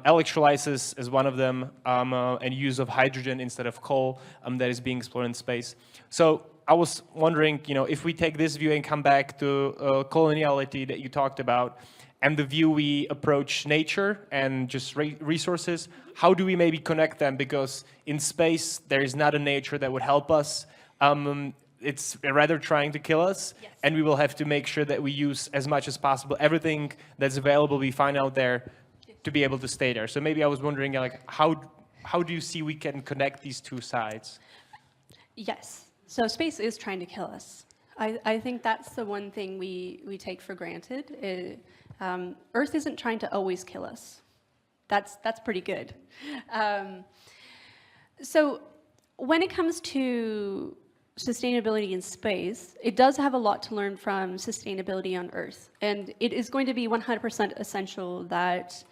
electrolysis is one of them, and use of hydrogen instead of coal that is being explored in space. So I was wondering, you know, if we take this view and come back to coloniality that you talked about, and the view we approach nature and just resources, how do we maybe connect them? Because in space, there is not a nature that would help us. It's rather trying to kill us. Yes. And we will have to make sure that we use as much as possible everything that's available we find out there to be able to stay there. So maybe I was wondering, like, how do you see we can connect these two sides? Yes. So space is trying to kill us. I think that's the one thing we take for granted. Earth isn't trying to always kill us. That's pretty good. So when it comes to sustainability in space, it does have a lot to learn from sustainability on Earth. And it is going to be 100% essential that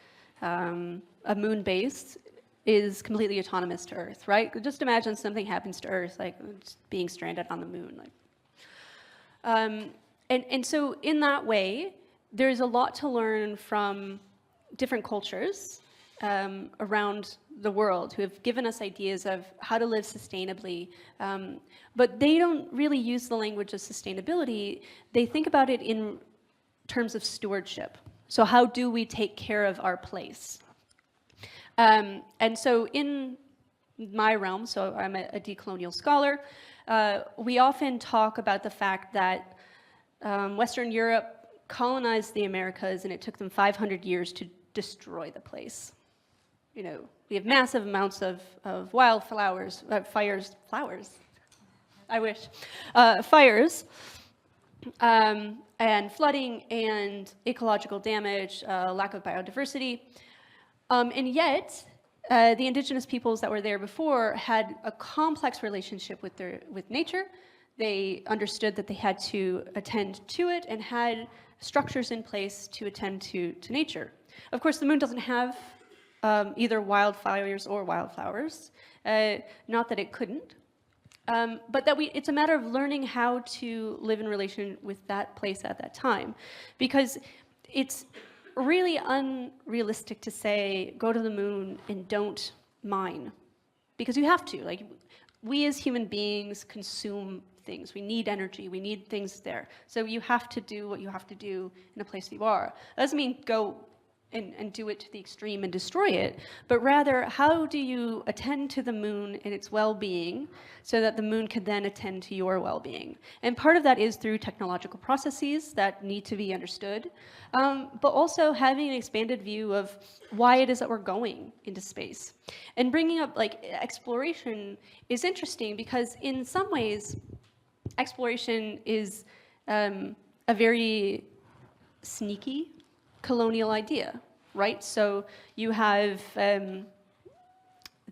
a moon base is completely autonomous to Earth, right? Just imagine something happens to Earth, like just being stranded on the moon. And so in that way, there's a lot to learn from different cultures around the world who have given us ideas of how to live sustainably. But they don't really use the language of sustainability. They think about it in terms of stewardship. So how do we take care of our place? And so in my realm, so I'm a decolonial scholar, we often talk about the fact that Western Europe colonized the Americas, and it took them 500 years to destroy the place. You know, we have massive amounts of wildflowers, flowers, I wish, fires, and flooding and ecological damage, lack of biodiversity. And yet, the indigenous peoples that were there before had a complex relationship with nature. They understood that they had to attend to it and had structures in place to attend to nature. Of course, the moon doesn't have either wildfires or wildflowers, not that it couldn't, but that it's a matter of learning how to live in relation with that place at that time. Because it's really unrealistic to say, go to the moon and don't mine. Because you have to. Like, we as human beings consume things. We need energy. We need things there. So you have to do what you have to do in a place you are. That doesn't mean go and do it to the extreme and destroy it, but rather, how do you attend to the moon and its well-being so that the moon can then attend to your well-being? And part of that is through technological processes that need to be understood, but also having an expanded view of why it is that we're going into space. And bringing up, like, exploration is interesting because in some ways, exploration is a very sneaky colonial idea, right? So you have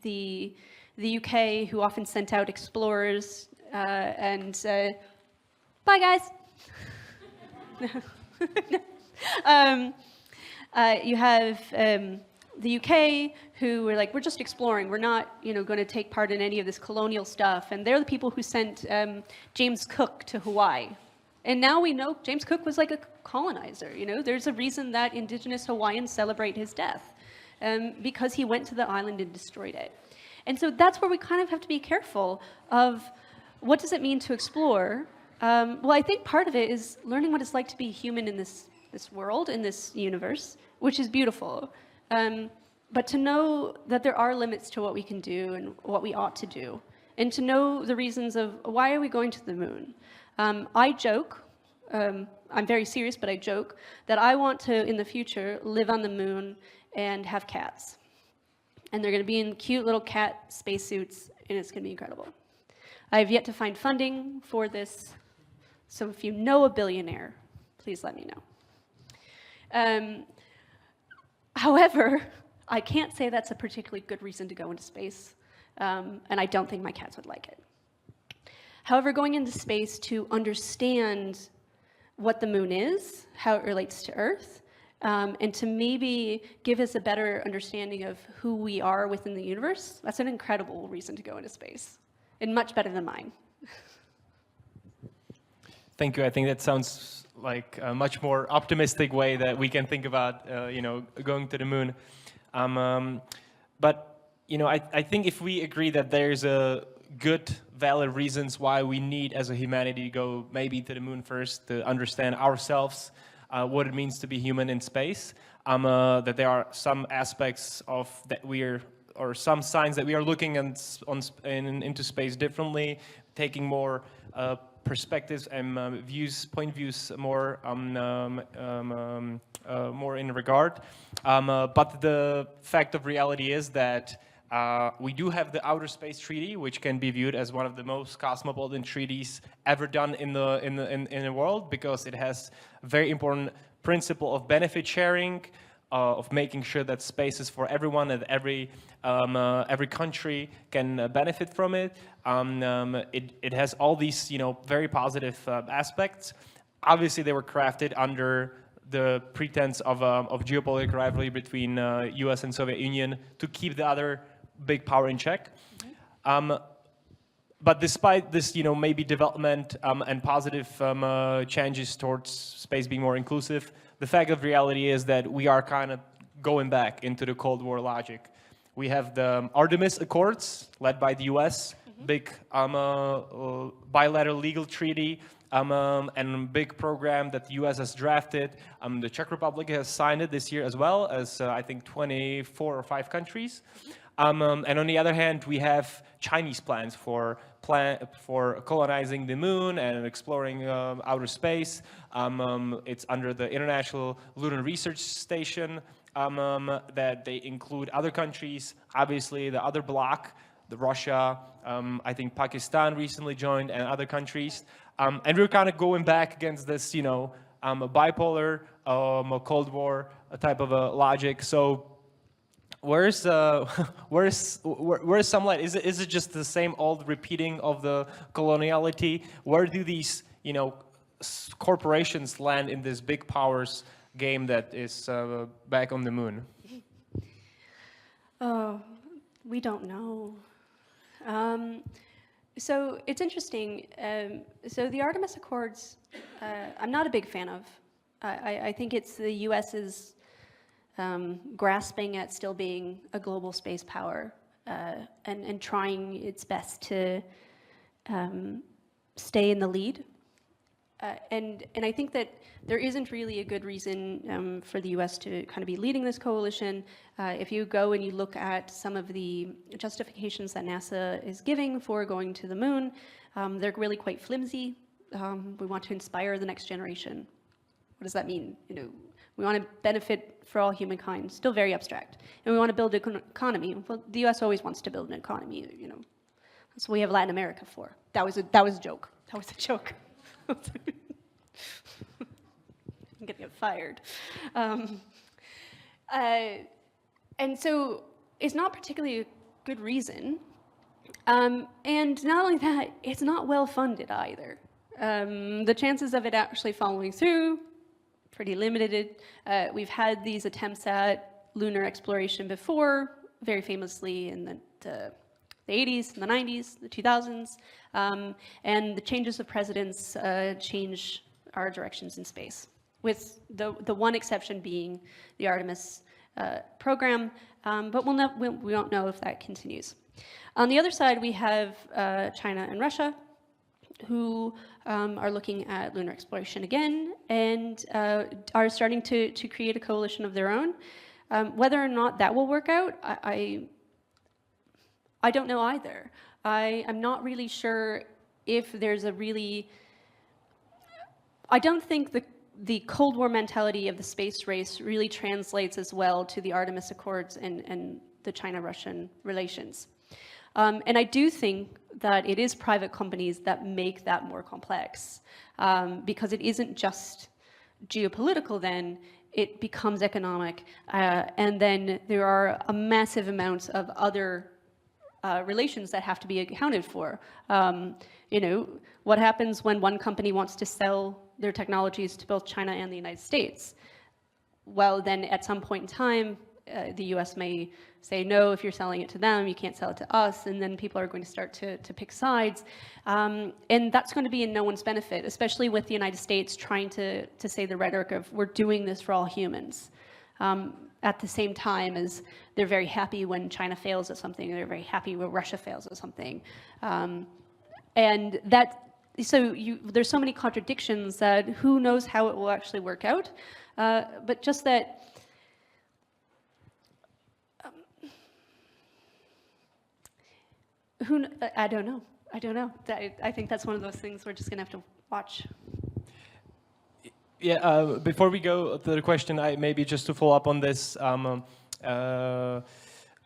the UK, who often sent out explorers Bye, guys. You have the UK, who were like, we're just exploring. We're not, going to take part in any of this colonial stuff. And they're the people who sent James Cook to Hawaii. And now we know James Cook was like a colonizer. There's a reason that indigenous Hawaiians celebrate his death, because he went to the island and destroyed it. And so that's where we kind of have to be careful of what does it mean to explore. Well, I think part of it is learning what it's like to be human in this world, in this universe, which is beautiful. But to know that there are limits to what we can do and what we ought to do, and to know the reasons of why are we going to the moon. I joke, I'm very serious, but I joke, that I want to, in the future, live on the moon and have cats. And they're going to be in cute little cat spacesuits, and it's going to be incredible. I have yet to find funding for this, so if you know a billionaire, please let me know. However, I can't say that's a particularly good reason to go into space, and I don't think my cats would like it. However, going into space to understand what the moon is, how it relates to Earth, and to maybe give us a better understanding of who we are within the universe, that's an incredible reason to go into space, and much better than mine. Thank you. I think that sounds like a much more optimistic way that we can think about, going to the moon. But I think if we agree that there's a good, valid reasons why we need, as a humanity, to go maybe to the moon first to understand ourselves, what it means to be human in space, that there are some aspects of that or some signs that we are looking into space differently, taking more perspectives and point views more more in regard. But the fact of reality is that we do have the Outer Space Treaty, which can be viewed as one of the most cosmopolitan treaties ever done in the world, because it has a very important principle of benefit sharing, of making sure that space is for everyone and every country can benefit from it. It has all these very positive aspects. Obviously, they were crafted under the pretense of geopolitical rivalry between U.S. and Soviet Union to keep the other big power in check. But despite this, maybe development and positive changes towards space being more inclusive, the fact of reality is that we are kind of going back into the Cold War logic. We have the Artemis Accords, led by the U.S., big bilateral legal treaty, and big program that the U.S. has drafted. The Czech Republic has signed it this year as well, as I think 24 or 5 countries. And on the other hand, we have Chinese plans for colonizing the moon and exploring outer space. It's under the International Lunar Research Station that they include other countries. Obviously, the other bloc, the Russia, I think Pakistan recently joined, and other countries. And we're kind of going back against this, bipolar, Cold War type of a logic. So where's some light? Is it just the same old repeating of the coloniality? Where do these corporations land in this big powers game that is back on the moon? Oh, we don't know. So it's interesting. So the Artemis Accords, I'm not a big fan of. I think it's the U.S.'s grasping at still being a global space power and trying its best to stay in the lead. And I think that there isn't really a good reason for the U.S. to kind of be leading this coalition. If you go and you look at some of the justifications that NASA is giving for going to the moon, they're really quite flimsy. We want to inspire the next generation. What does that mean? We want to benefit for all humankind. Still very abstract. And we want to build an economy. Well, the U.S. always wants to build an economy. That's what we have Latin America for. That was a joke. That was a joke. I'm gonna get fired. And so it's not particularly a good reason. And not only that, it's not well funded either. The chances of it actually following through, pretty limited. We've had these attempts at lunar exploration before, very famously in the 80s, in the 90s, the 2000s. And the changes of presidents change our directions in space, with the one exception being the Artemis program, but we don't know if that continues. On the other side, we have China and Russia, who are looking at lunar exploration again and are starting to create a coalition of their own. Whether or not that will work out, I don't know either. I'm not really sure if there's a really... I don't think the Cold War mentality of the space race really translates as well to the Artemis Accords and the China-Russian relations. And I do think that it is private companies that make that more complex, because it isn't just geopolitical then, it becomes economic, and then there are a massive amount of other relations that have to be accounted for. You know, what happens when one company wants to sell their technologies to both China and the United States? Well, then at some point in time, the US may say, no, if you're selling it to them, you can't sell it to us, and then people are going to start to pick sides. And that's going to be in no one's benefit, especially with the United States trying to say the rhetoric of, we're doing this for all humans. At the same time as they're very happy when China fails at something, they're very happy when Russia fails at something. And that, so there's so many contradictions that who knows how it will actually work out. But just that, I don't know. I think that's one of those things we're just gonna have to watch. Yeah, before we go to the question, maybe just to follow up on this, I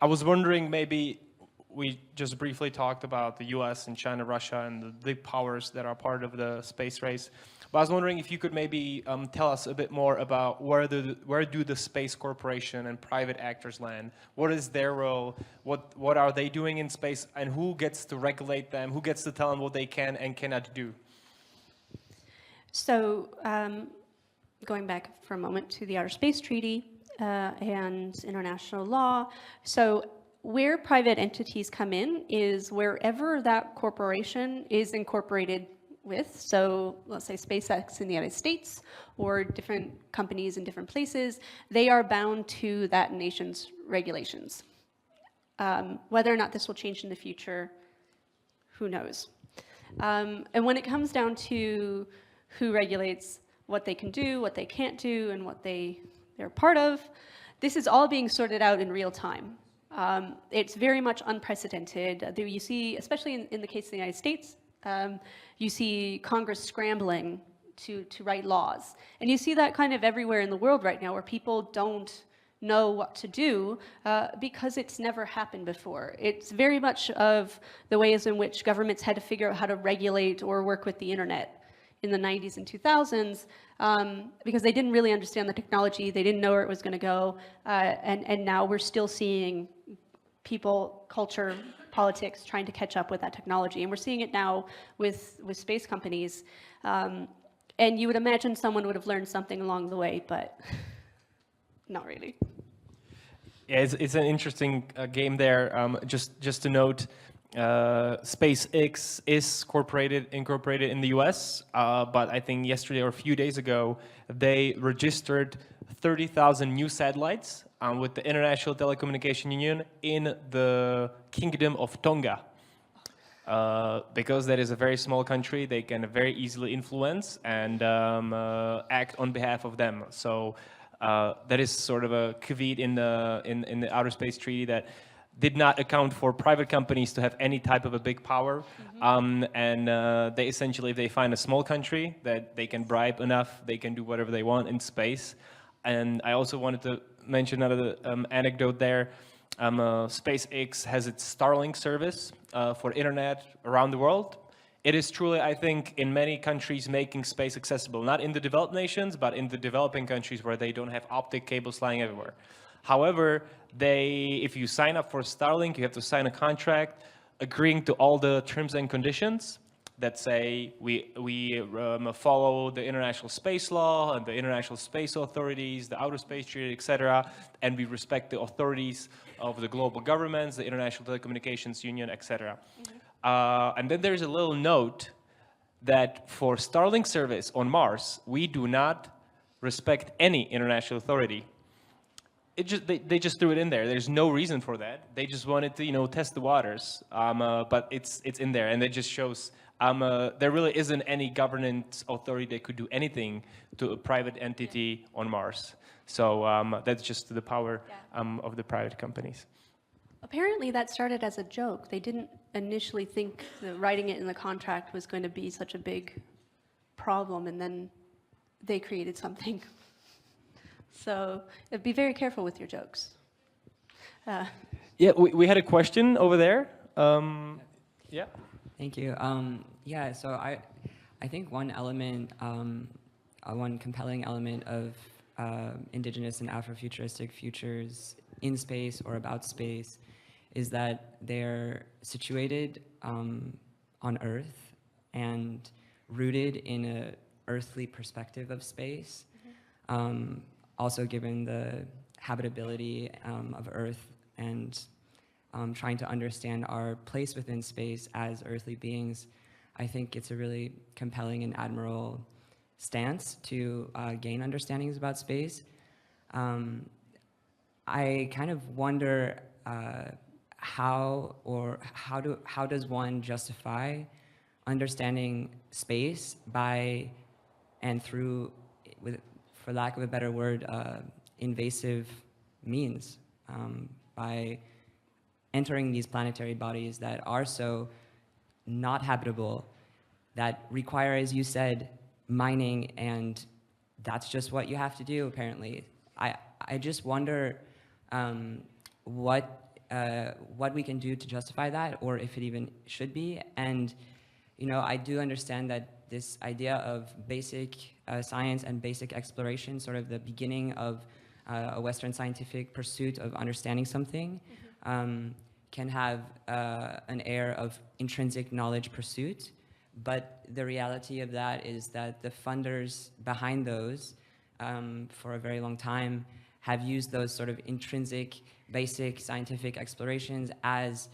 was wondering, maybe we just briefly talked about the US and China, Russia, and the big powers that are part of the space race. But I was wondering if you could maybe tell us a bit more about where do the space corporation and private actors land? What is their role? What are they doing in space? And who gets to regulate them? Who gets to tell them what they can and cannot do? So, going back for a moment to the Outer Space Treaty and international law. So where private entities come in is wherever that corporation is incorporated with. So let's say SpaceX in the United States or different companies in different places, they are bound to that nation's regulations. Whether or not this will change in the future, who knows? And when it comes down to who regulates what they can do, what they can't do, and what they're part of, this is all being sorted out in real time. It's very much unprecedented. You see, especially in the case of the United States, you see Congress scrambling to write laws. And you see that kind of everywhere in the world right now, where people don't know what to do because it's never happened before. It's very much of the ways in which governments had to figure out how to regulate or work with the internet in the 90s and 2000s, because they didn't really understand the technology, they didn't know where it was going to go, and now we're still seeing people, culture, politics trying to catch up with that technology, and we're seeing it now with space companies, and you would imagine someone would have learned something along the way, but not really. Yeah, it's an interesting game there. Just to note, SpaceX is incorporated in the US, but I think yesterday or a few days ago, they registered 30,000 new satellites with the International Telecommunication Union in the Kingdom of Tonga. Because that is a very small country, they can very easily influence and act on behalf of them. So that is sort of a caveat in the Outer Space Treaty that did not account for private companies to have any type of a big power. And they essentially, if they find a small country that they can bribe enough, they can do whatever they want in space. And I also wanted to mention another anecdote there. SpaceX has its Starlink service for internet around the world. It is truly, I think, in many countries making space accessible, not in the developed nations, but in the developing countries where they don't have optic cables flying everywhere. However, if you sign up for Starlink, you have to sign a contract agreeing to all the terms and conditions that say we follow the international space law and the international space authorities, the outer space treaty, etc., and we respect the authorities of the global governments, the International Telecommunications Union, etc. And then there's a little note that for Starlink service on Mars, we do not respect any international authority. They just threw it in there. There's no reason for that. They just wanted to, test the waters. But it's in there, and it just shows there really isn't any governance authority that could do anything to a private entity on Mars. So that's just the power of the private companies. Apparently that started as a joke. They didn't initially think that writing it in the contract was going to be such a big problem, and then they created something. So be very careful with your jokes. Yeah, we had a question over there. Yeah. Thank you. Yeah, so I think one element, one compelling element of indigenous and Afrofuturistic futures in space or about space is that they're situated on Earth and rooted in an earthly perspective of space. Also given the habitability of Earth and trying to understand our place within space as earthly beings, I think it's a really compelling and admirable stance to gain understandings about space. I kind of wonder how does one justify understanding space by and through, for lack of a better word, invasive means, by entering these planetary bodies that are so not habitable, that require, as you said, mining, and that's just what you have to do, apparently. I just wonder what we can do to justify that, or if it even should be. And I do understand that this idea of basic science and basic exploration, sort of the beginning of a Western scientific pursuit of understanding something, can have an air of intrinsic knowledge pursuit. But the reality of that is that the funders behind those, for a very long time, have used those sort of intrinsic, basic scientific explorations as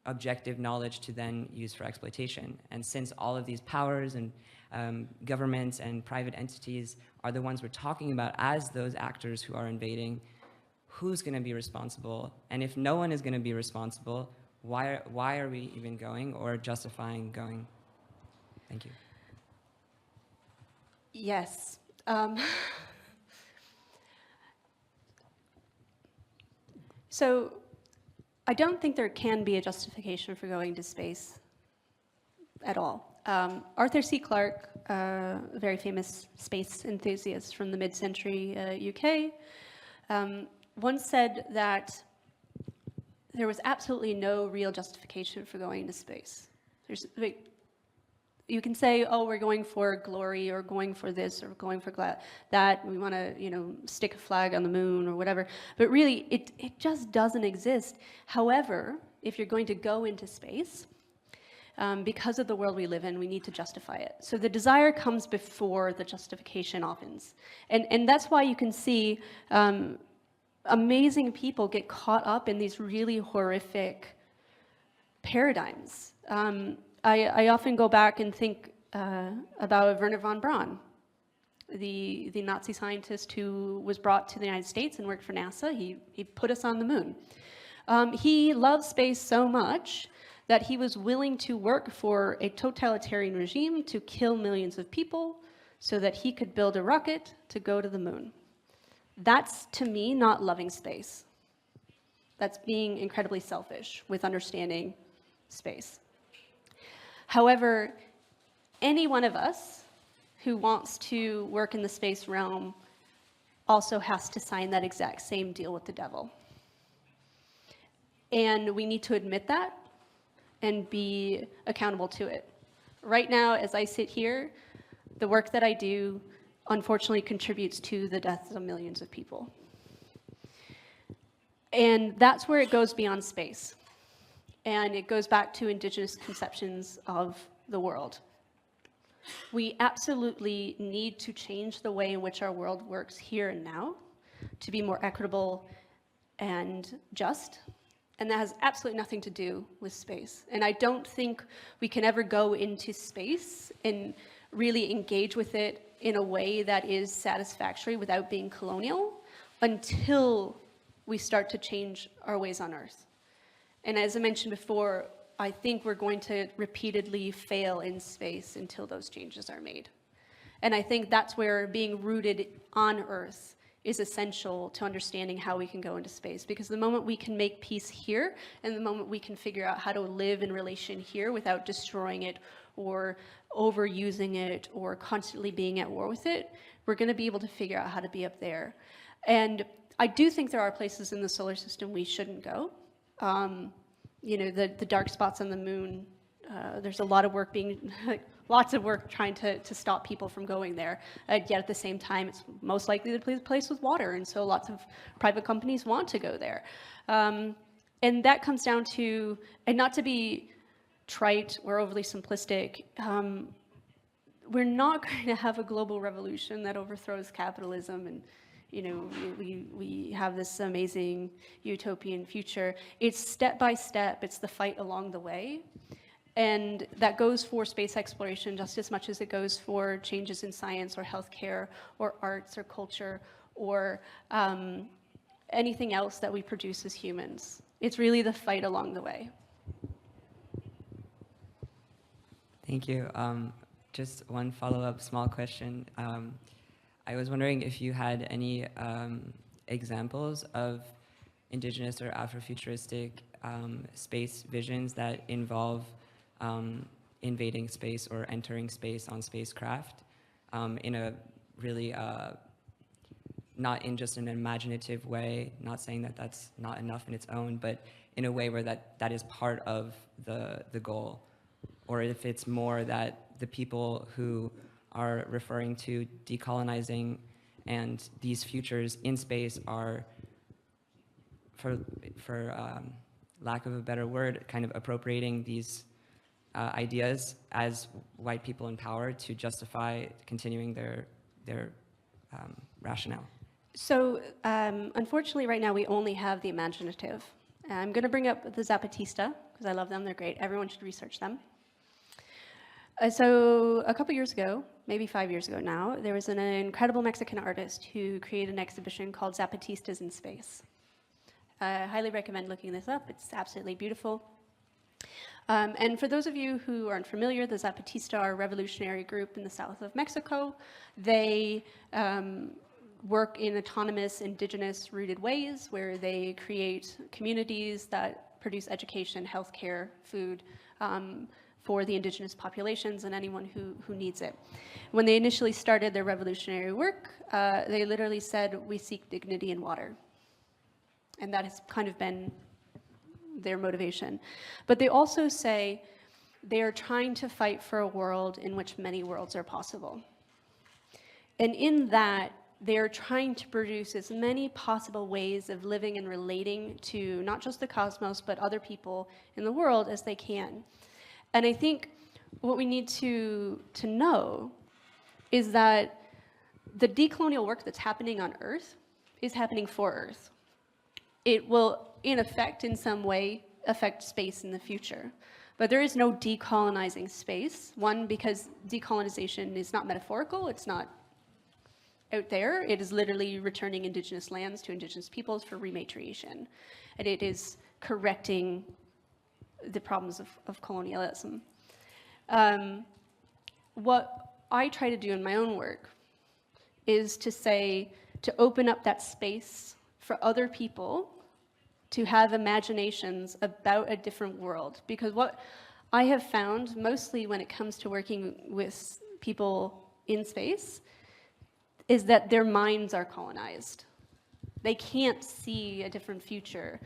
objective knowledge to then use for exploitation. And since all of these powers and governments and private entities are the ones we're talking about as those actors who are invading, who's going to be responsible? And if no one is going to be responsible, why are we even going or justifying going? Thank you. Yes. So I don't think there can be a justification for going to space at all. Arthur C. Clarke, a very famous space enthusiast from the mid-century UK, once said that there was absolutely no real justification for going to space. You can say, oh, we're going for glory, or going for this, or going for that, we want to, stick a flag on the moon, or whatever. But really, it just doesn't exist. However, if you're going to go into space, because of the world we live in, we need to justify it. So the desire comes before the justification often. And that's why you can see amazing people get caught up in these really horrific paradigms. I often go back and think about Wernher von Braun, the Nazi scientist who was brought to the United States and worked for NASA. He put us on the moon. He loved space so much that he was willing to work for a totalitarian regime to kill millions of people so that he could build a rocket to go to the moon. That's, to me, not loving space. That's being incredibly selfish with understanding space. However, any one of us who wants to work in the space realm also has to sign that exact same deal with the devil. And we need to admit that and be accountable to it. Right now, as I sit here, the work that I do unfortunately contributes to the deaths of millions of people. And that's where it goes beyond space. and it goes back to indigenous conceptions of the world. We absolutely need to change the way in which our world works here and now to be more equitable and just. And that has absolutely nothing to do with space. And I don't think we can ever go into space and really engage with it in a way that is satisfactory without being colonial until we start to change our ways on Earth. And as I mentioned before, I think we're going to repeatedly fail in space until those changes are made. And I think that's where being rooted on Earth is essential to understanding how we can go into space. Because the moment we can make peace here, and the moment we can figure out how to live in relation here without destroying it or overusing it or constantly being at war with it, we're going to be able to figure out how to be up there. And I do think there are places in the solar system we shouldn't go. You know, the dark spots on the moon, there's a lot of work being, lots of work trying to stop people from going there. Yet at the same time, it's most likely the place with water, and so lots of private companies want to go there. And that comes down to, and not to be trite or overly simplistic, we're not going to have a global revolution that overthrows capitalism and, you know, we have this amazing utopian future. It's step by step, it's the fight along the way. And that goes for space exploration just as much as it goes for changes in science or healthcare or arts or culture or anything else that we produce as humans. It's really the fight along the way. Thank you. Just one follow-up small question. I was wondering if you had any examples of indigenous or Afrofuturistic space visions that involve invading space or entering space on spacecraft in a really, not in just an imaginative way, not saying that that's not enough in its own, but in a way where that is part of the goal. Or if it's more that the people who are referring to decolonizing and these futures in space are, for lack of a better word, kind of appropriating these ideas as white people in power to justify continuing their rationale. So unfortunately, right now we only have the imaginative. I'm going to bring up the Zapatista because I love them. They're great. Everyone should research them. So a couple years ago, maybe 5 years ago now, there was an incredible Mexican artist who created an exhibition called Zapatistas in Space. I highly recommend looking this up. It's absolutely beautiful. And for those of you who aren't familiar, the Zapatista are a revolutionary group in the south of Mexico. They work in autonomous, indigenous rooted ways where they create communities that produce education, healthcare, food, for the indigenous populations and anyone who needs it. When they initially started their revolutionary work, they literally said, "We seek dignity in water." And that has kind of been their motivation. But they also say they are trying to fight for a world in which many worlds are possible. And in that, they are trying to produce as many possible ways of living and relating to not just the cosmos, but other people in the world as they can. And I think what we need to know is that the decolonial work that's happening on Earth is happening for Earth. It will, in effect, in some way, affect space in the future. But there is no decolonizing space. One, because decolonization is not metaphorical, it's not out there. It is literally returning indigenous lands to indigenous peoples for rematriation. And it is correcting the problems of colonialism. What I try to do in my own work is to open up that space for other people to have imaginations about a different world. Because what I have found, mostly when it comes to working with people in space, is that their minds are colonized. They can't see a different future.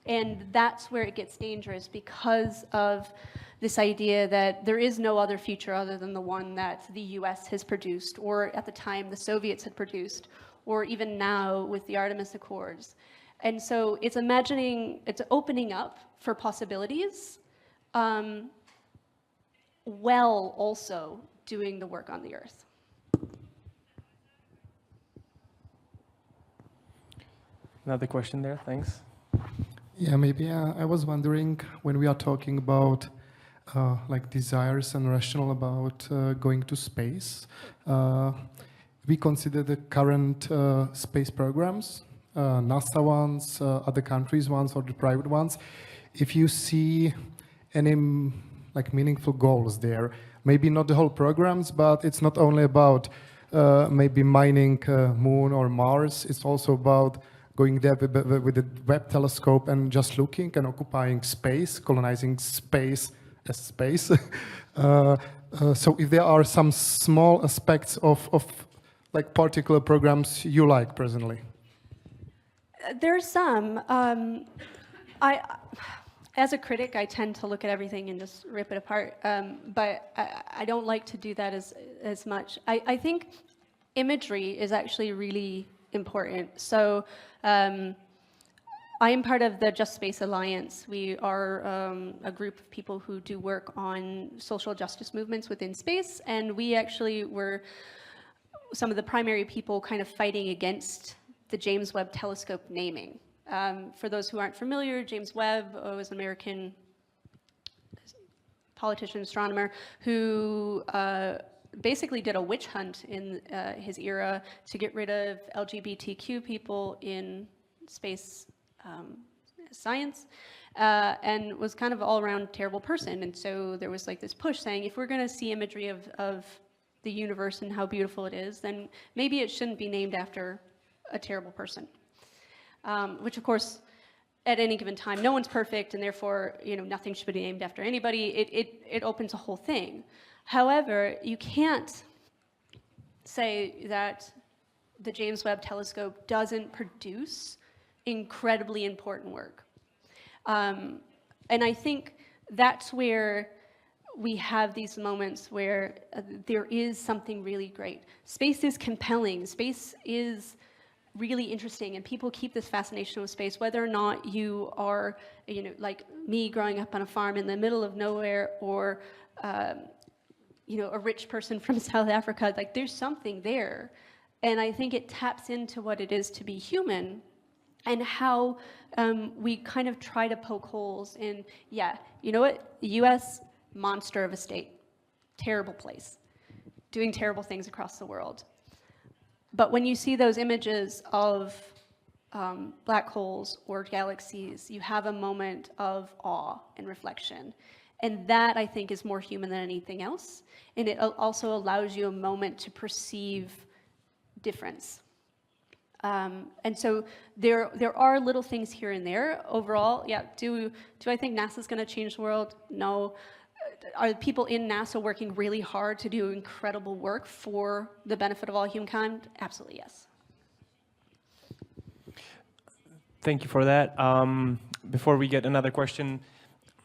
And that's where it gets dangerous because of this idea that there is no other future other than the one that the US has produced, or at the time the Soviets had produced, or even now with the Artemis Accords. And so it's opening up for possibilities, while also doing the work on the Earth. Another question there, thanks. Yeah, maybe I was wondering, when we are talking about like desires and rational about going to space, we consider the current space programs, NASA ones, other countries ones, or the private ones. If you see any like meaningful goals there, maybe not the whole programs, but it's not only about maybe mining Moon or Mars. It's also about going there with the Webb telescope and just looking and occupying space, colonizing space as space. So if there are some small aspects of like particular programs you like personally. There's some. As a critic, I tend to look at everything and just rip it apart, but I don't like to do that as much. I think imagery is actually really important. So I am part of the Just Space Alliance. We are a group of people who do work on social justice movements within space, and we actually were some of the primary people kind of fighting against the James Webb Telescope naming. For those who aren't familiar, James Webb was an American politician, astronomer, who basically did a witch hunt in his era to get rid of LGBTQ people in space science, and was kind of all-around terrible person. And so there was like this push saying, if we're going to see imagery of the universe and how beautiful it is, then maybe it shouldn't be named after a terrible person. Which of course, at any given time, no one's perfect, and therefore, nothing should be named after anybody. It opens a whole thing. However, you can't say that the James Webb Telescope doesn't produce incredibly important work. And I think that's where we have these moments where there is something really great. Space is compelling. Space is really interesting, and people keep this fascination with space, whether or not you are, like me growing up on a farm in the middle of nowhere, or, a rich person from South Africa. Like, there's something there. And I think it taps into what it is to be human, and how we kind of try to poke holes in, you know what, the US, monster of a state, terrible place, doing terrible things across the world. But when you see those images of black holes or galaxies, you have a moment of awe and reflection. And that, I think, is more human than anything else. And it also allows you a moment to perceive difference. And so there are little things here and there. Overall, do I think NASA's going to change the world? No. Are people in NASA working really hard to do incredible work for the benefit of all humankind? Absolutely, yes. Thank you for that. Before we get another question,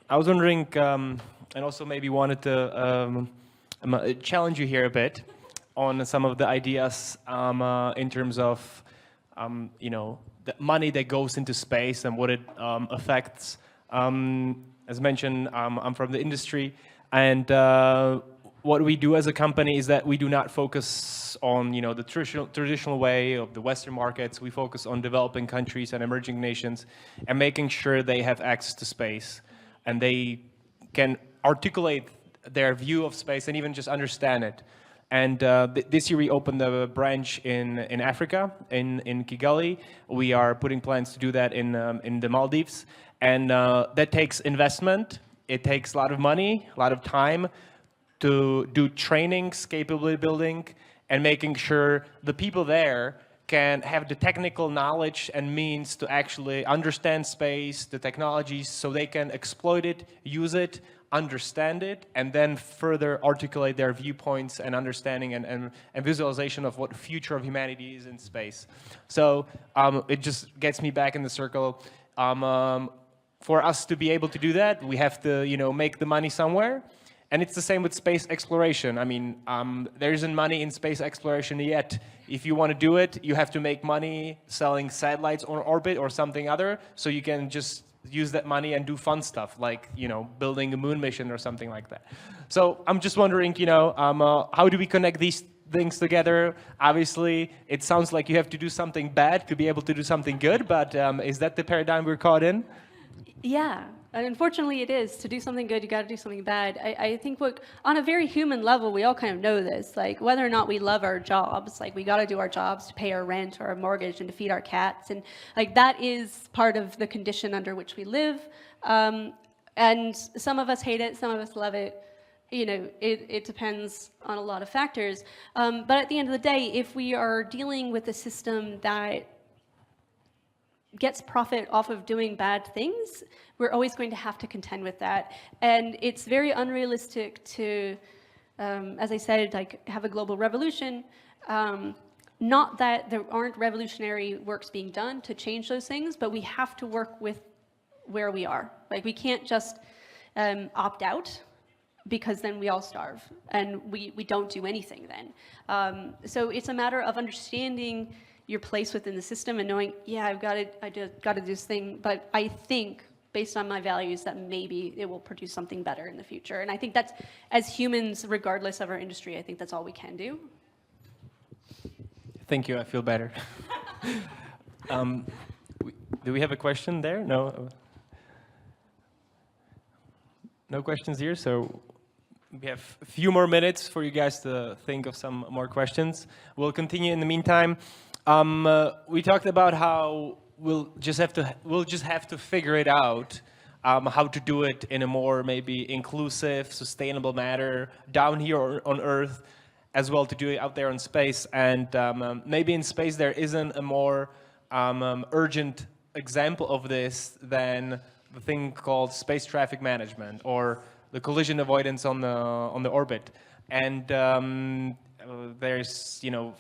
I was wondering, and also maybe wanted to challenge you here a bit on some of the ideas in terms of, the money that goes into space and what it affects. As mentioned, I'm from the industry, and what we do as a company is that we do not focus on, the traditional way of the Western markets. We focus on developing countries and emerging nations, and making sure they have access to space, and they can articulate their view of space and even just understand it. And this year we opened a branch in Africa, in Kigali. We are putting plans to do that in the Maldives. And that takes investment. It takes a lot of money, a lot of time to do trainings, capability building, and making sure the people there can have the technical knowledge and means to actually understand space, the technologies, so they can exploit it, use it, understand it, and then further articulate their viewpoints and understanding and visualization of what the future of humanity is in space. So it just gets me back in the circle. For us to be able to do that, we have to, make the money somewhere. And it's the same with space exploration. I mean, there isn't money in space exploration yet. If you want to do it, you have to make money selling satellites on orbit or something other, so you can just use that money and do fun stuff, like, you know, building a moon mission or something like that. So I'm just wondering, you know, how do we connect these things together? Obviously, it sounds like you have to do something bad to be able to do something good, but is that the paradigm we're caught in? Yeah, and unfortunately it is. To do something good, you got to do something bad. I think on a very human level, we all kind of know this. Like, whether or not we love our jobs, like, we got to do our jobs to pay our rent or our mortgage and to feed our cats. And, like, that is part of the condition under which we live. And some of us hate it, some of us love it. You know, it depends on a lot of factors. But at the end of the day, if we are dealing with a system that gets profit off of doing bad things, we're always going to have to contend with that. And it's very unrealistic to, as I said, like, have a global revolution. Not that there aren't revolutionary works being done to change those things, but we have to work with where we are. Like, we can't just opt out, because then we all starve and we don't do anything then. So it's a matter of understanding your place within the system and knowing, yeah, I got to do this thing, but I think, based on my values, that maybe it will produce something better in the future. And I think that's, as humans, regardless of our industry, I think that's all we can do. Thank you, I feel better. Do we have a question there? No? No questions here, so we have a few more minutes for you guys to think of some more questions. We'll continue in the meantime. We talked about how we'll just have to figure it out, how to do it in a more maybe inclusive, sustainable manner down here on Earth, as well to do it out there in space. And maybe in space there isn't a more urgent example of this than the thing called space traffic management, or the collision avoidance on the orbit. And there's, you know,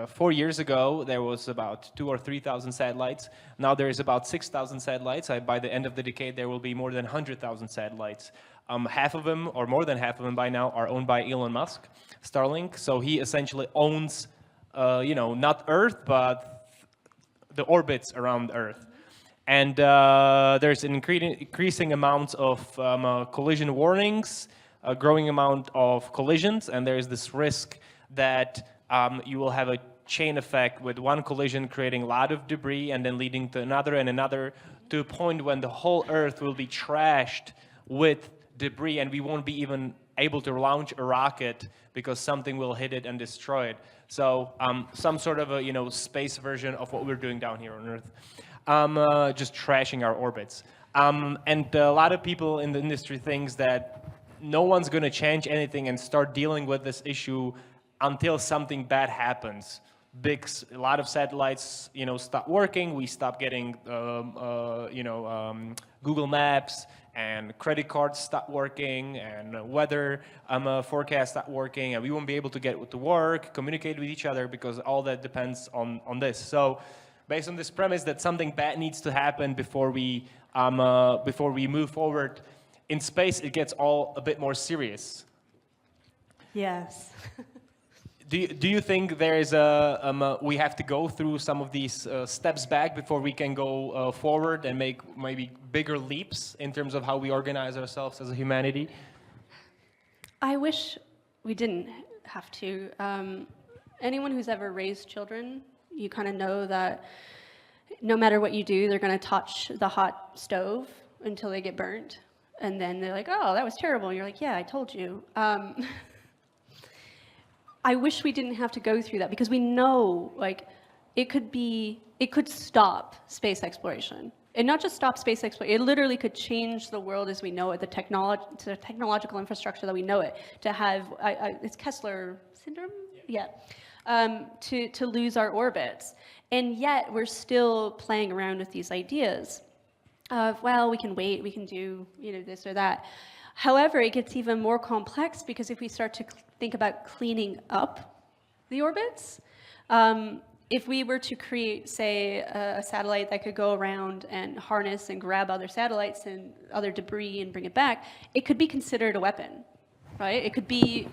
4 years ago, there was about 2,000 or 3,000 satellites. Now there is about 6,000 satellites. By the end of the decade, there will be more than 100,000 satellites. Half of them, or more than half of them by now, are owned by Elon Musk, Starlink. So he essentially owns, you know, not Earth, but the orbits around Earth. And there's an increasing amount of collision warnings, a growing amount of collisions, and there's this risk that you will have a chain effect with one collision creating a lot of debris and then leading to another and another, to a point when the whole Earth will be trashed with debris and we won't be even able to launch a rocket because something will hit it and destroy it. So some sort of a, you know, space version of what we're doing down here on Earth. Just trashing our orbits. And a lot of people in the industry thinks that no one's going to change anything and start dealing with this issue until something bad happens. A lot of satellites, you know, stop working. We stop getting, Google Maps, and credit cards stop working, and weather forecasts stop working, and we won't be able to get to work, communicate with each other, because all that depends on this. So, based on this premise that something bad needs to happen before we move forward, in space it gets all a bit more serious. Yes. Do you think there is we have to go through some of these steps back before we can go forward and make maybe bigger leaps in terms of how we organize ourselves as a humanity? I wish we didn't have to. Anyone who's ever raised children, you kind of know that no matter what you do, they're going to touch the hot stove until they get burnt. And then they're like, oh, that was terrible. And you're like, yeah, I told you. I wish we didn't have to go through that, because we know, like, it could stop space exploration. And not just stop space exploration, it literally could change the world as we know it, the technological infrastructure that we know it, to have, it's Kessler syndrome? Yeah. To lose our orbits. And yet we're still playing around with these ideas of, well, we can wait, we can do, you know, this or that. However, it gets even more complex, because if we start to think about cleaning up the orbits, if we were to create, say, a satellite that could go around and harness and grab other satellites and other debris and bring it back, it could be considered a weapon. right? It could be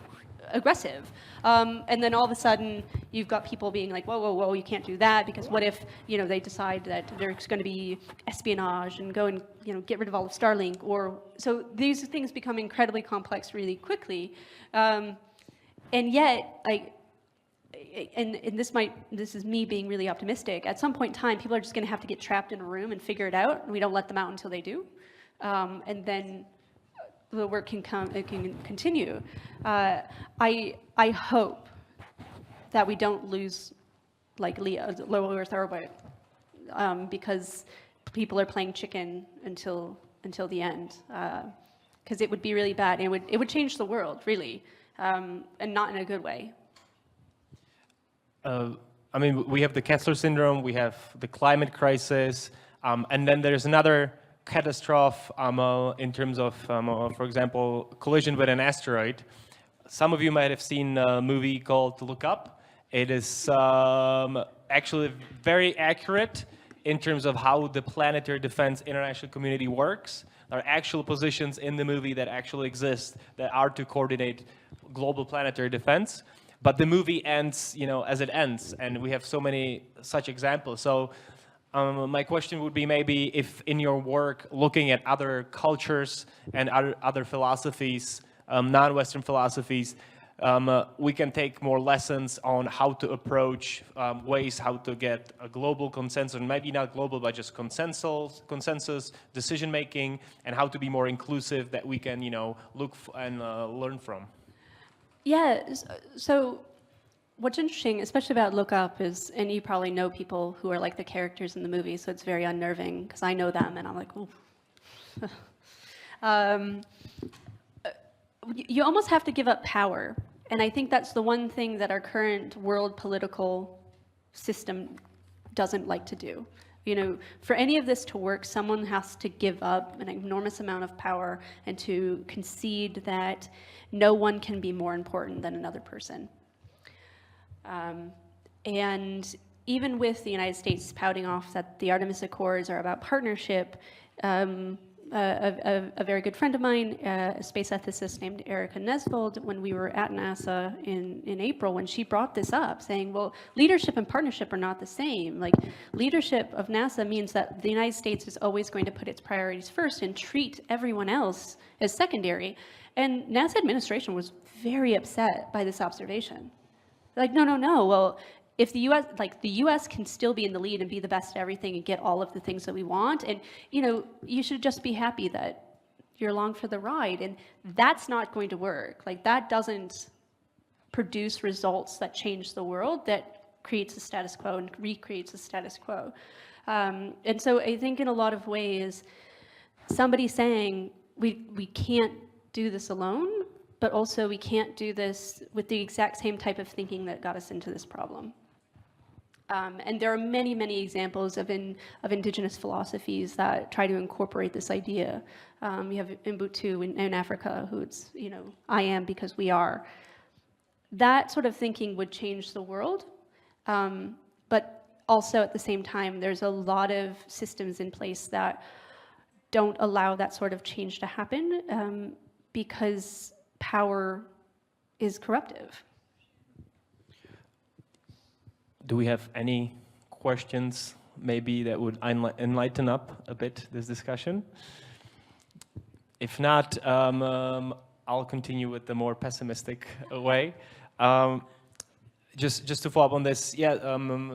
aggressive. And then all of a sudden, you've got people being like, whoa, whoa, whoa, you can't do that, because what if, they decide that there's going to be espionage and go and, get rid of all of Starlink? Or so these things become incredibly complex really quickly. And yet, and this is me being really optimistic, at some point in time, people are just going to have to get trapped in a room and figure it out, and we don't let them out until they do. And then the work can continue. I hope that we don't lose low Earth orbit, because people are playing chicken until the end, because it would be really bad. It would change the world, really, and not in a good way. I mean, we have the Kessler syndrome, we have the climate crisis, and then there's another catastrophe in terms of, for example, collision with an asteroid. Some of you might have seen a movie called Look Up. It is actually very accurate in terms of how the planetary defense international community works. There are actual positions in the movie that actually exist that are to coordinate global planetary defense. But the movie ends, as it ends, and we have so many such examples. So my question would be, maybe if in your work looking at other cultures and other philosophies, non-Western philosophies, we can take more lessons on how to approach ways how to get a global consensus, maybe not global, but just consensus, decision making, and how to be more inclusive that we can, look and learn from. Yeah, so what's interesting, especially about Look Up, is, and you probably know people who are like the characters in the movie, so it's very unnerving, because I know them, and I'm like, ooh. You almost have to give up power, and I think that's the one thing that our current world political system doesn't like to do. For any of this to work, someone has to give up an enormous amount of power and to concede that no one can be more important than another person. And even with the United States pouting off that the Artemis Accords are about partnership, a very good friend of mine, a space ethicist named Erica Nesvold, when we were at NASA in April, when she brought this up, saying, well, leadership and partnership are not the same. Like, leadership of NASA means that the United States is always going to put its priorities first and treat everyone else as secondary. And NASA administration was very upset by this observation. Like, no, well, if the U.S. can still be in the lead and be the best at everything and get all of the things that we want, and, you should just be happy that you're along for the ride. And that's not going to work. Like, that doesn't produce results that change the world, that creates a status quo and recreates a status quo. And so I think in a lot of ways, somebody saying we can't do this alone, but also we can't do this with the exact same type of thinking that got us into this problem. And there are many, many examples of indigenous philosophies that try to incorporate this idea. You have Ubuntu in Africa, who it's, I am because we are. That sort of thinking would change the world, but also at the same time, there's a lot of systems in place that don't allow that sort of change to happen, because power is corruptive. Do we have any questions maybe that would enlighten up a bit this discussion? If not, I'll continue with the more pessimistic way. Just to follow up on this,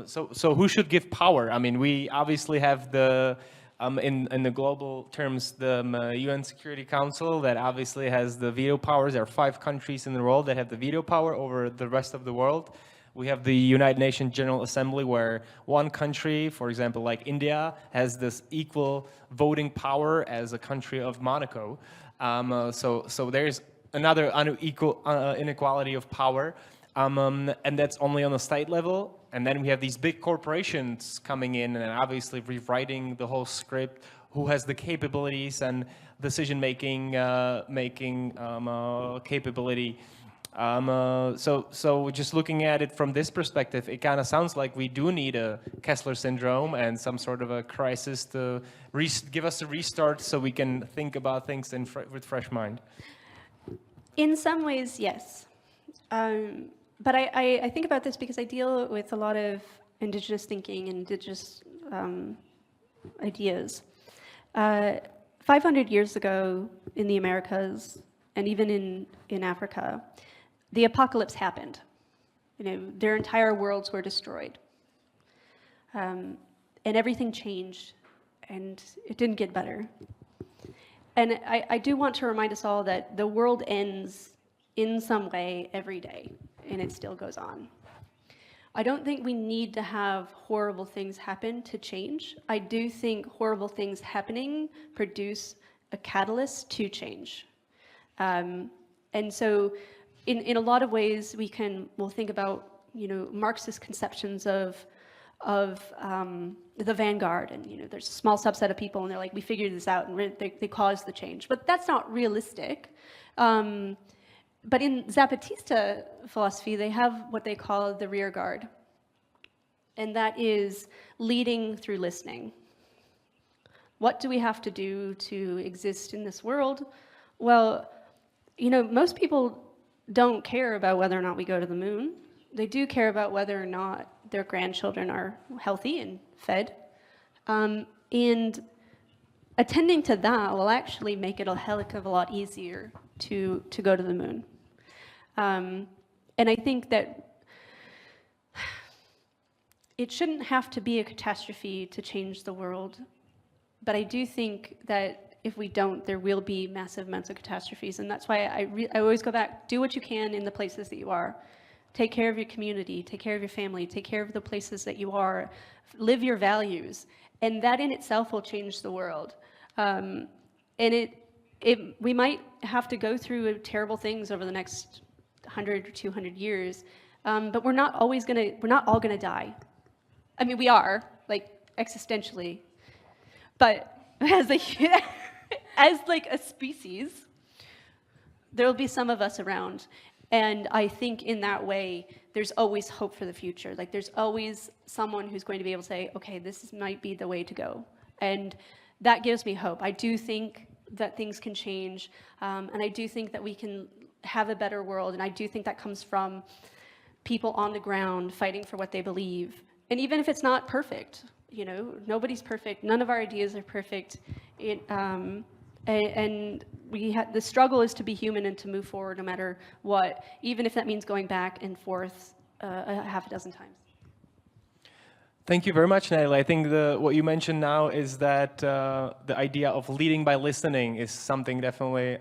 so who should give power? I mean, we obviously have the in the global terms, the UN Security Council that obviously has the veto powers. There are 5 countries in the world that have the veto power over the rest of the world. We have the United Nations General Assembly, where one country, for example, like India, has this equal voting power as a country of Monaco. So there's another unequal inequality of power, and that's only on a state level. And then we have these big corporations coming in and obviously rewriting the whole script. Who has the capabilities and decision-making capability? So just looking at it from this perspective, it kind of sounds like we do need a Kessler syndrome and some sort of a crisis to give us a restart so we can think about things with fresh mind. In some ways, yes. But I think about this because I deal with a lot of indigenous thinking and indigenous ideas. 500 years ago in the Americas, and even in Africa, the apocalypse happened. You know, their entire worlds were destroyed. And everything changed, and it didn't get better. And I do want to remind us all that the world ends in some way every day, and it still goes on. I don't think we need to have horrible things happen to change. I do think horrible things happening produce a catalyst to change. And so in a lot of ways, we'll think about, you know, Marxist conceptions of the vanguard, and, you know, there's a small subset of people and they're like, we figured this out, and they caused the change. But that's not realistic. But in Zapatista philosophy, they have what they call the rear guard. And that is leading through listening. What do we have to do to exist in this world? Well, you know, most people don't care about whether or not we go to the moon. They do care about whether or not their grandchildren are healthy and fed. And attending to that will actually make it a heck of a lot easier to go to the moon. And I think that it shouldn't have to be a catastrophe to change the world. But I do think that if we don't, there will be massive mental catastrophes. And that's why I always go back, do what you can in the places that you are. Take care of your community, take care of your family, take care of the places that you are, live your values. And that in itself will change the world. And we might have to go through terrible things over the next 100 or 200 years, but we're not all gonna die. I mean, we are, like, existentially, but as like a species, there will be some of us around. And I think in that way, there's always hope for the future. Like, there's always someone who's going to be able to say, okay, this might be the way to go. And that gives me hope. I do think that things can change, and I do think that we can have a better world, and I do think that comes from people on the ground fighting for what they believe. And even if it's not perfect, you know, nobody's perfect, none of our ideas are perfect, and the struggle is to be human and to move forward no matter what, even if that means going back and forth a half a dozen times. Thank you very much, Natalie. I think what you mentioned now is that the idea of leading by listening is something definitely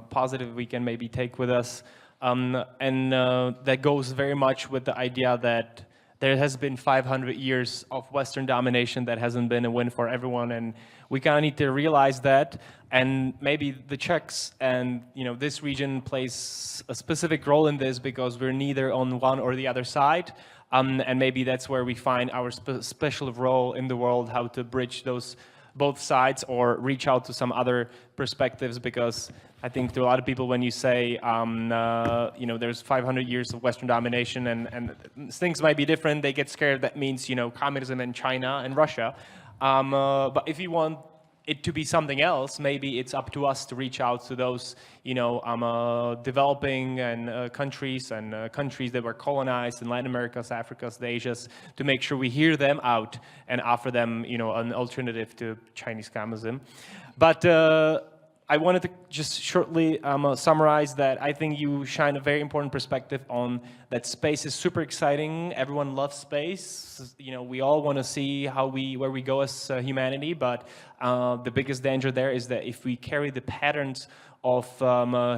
positive we can maybe take with us. That goes very much with the idea that there has been 500 years of Western domination that hasn't been a win for everyone, and we kind of need to realize that. And maybe the Czechs and, you know, this region plays a specific role in this because we're neither on one or the other side. And maybe that's where we find our special role in the world, how to bridge those both sides or reach out to some other perspectives, because I think to a lot of people when you say, you know, there's 500 years of Western domination and things might be different, they get scared. That means, you know, communism in China and Russia. But if you want it to be something else, maybe it's up to us to reach out to those, you know, developing and countries that were colonized in Latin Americas, Africas, the Asias, to make sure we hear them out and offer them, you know, an alternative to Chinese communism. But I wanted to just shortly summarize that I think you shine a very important perspective on that space is super exciting. Everyone loves space. You know, we all want to see where we go as humanity, but the biggest danger there is that if we carry the patterns of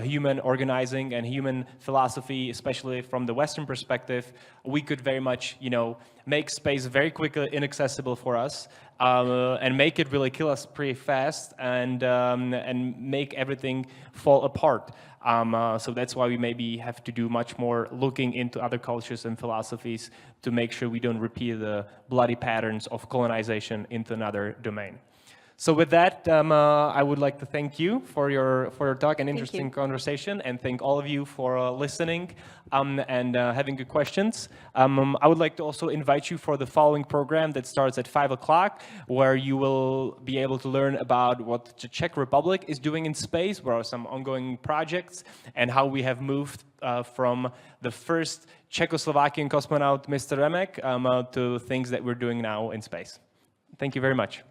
human organizing and human philosophy, especially from the Western perspective, we could very much, you know, make space very quickly inaccessible for us, and make it really kill us pretty fast, and make everything fall apart. So that's why we maybe have to do much more looking into other cultures and philosophies to make sure we don't repeat the bloody patterns of colonization into another domain. So with that, I would like to thank you for your talk and interesting conversation, and thank all of you for listening and having good questions. I would like to also invite you for the following program that starts at 5 o'clock, where you will be able to learn about what the Czech Republic is doing in space, what are some ongoing projects, and how we have moved from the first Czechoslovakian cosmonaut, Mr. Remek, to things that we're doing now in space. Thank you very much.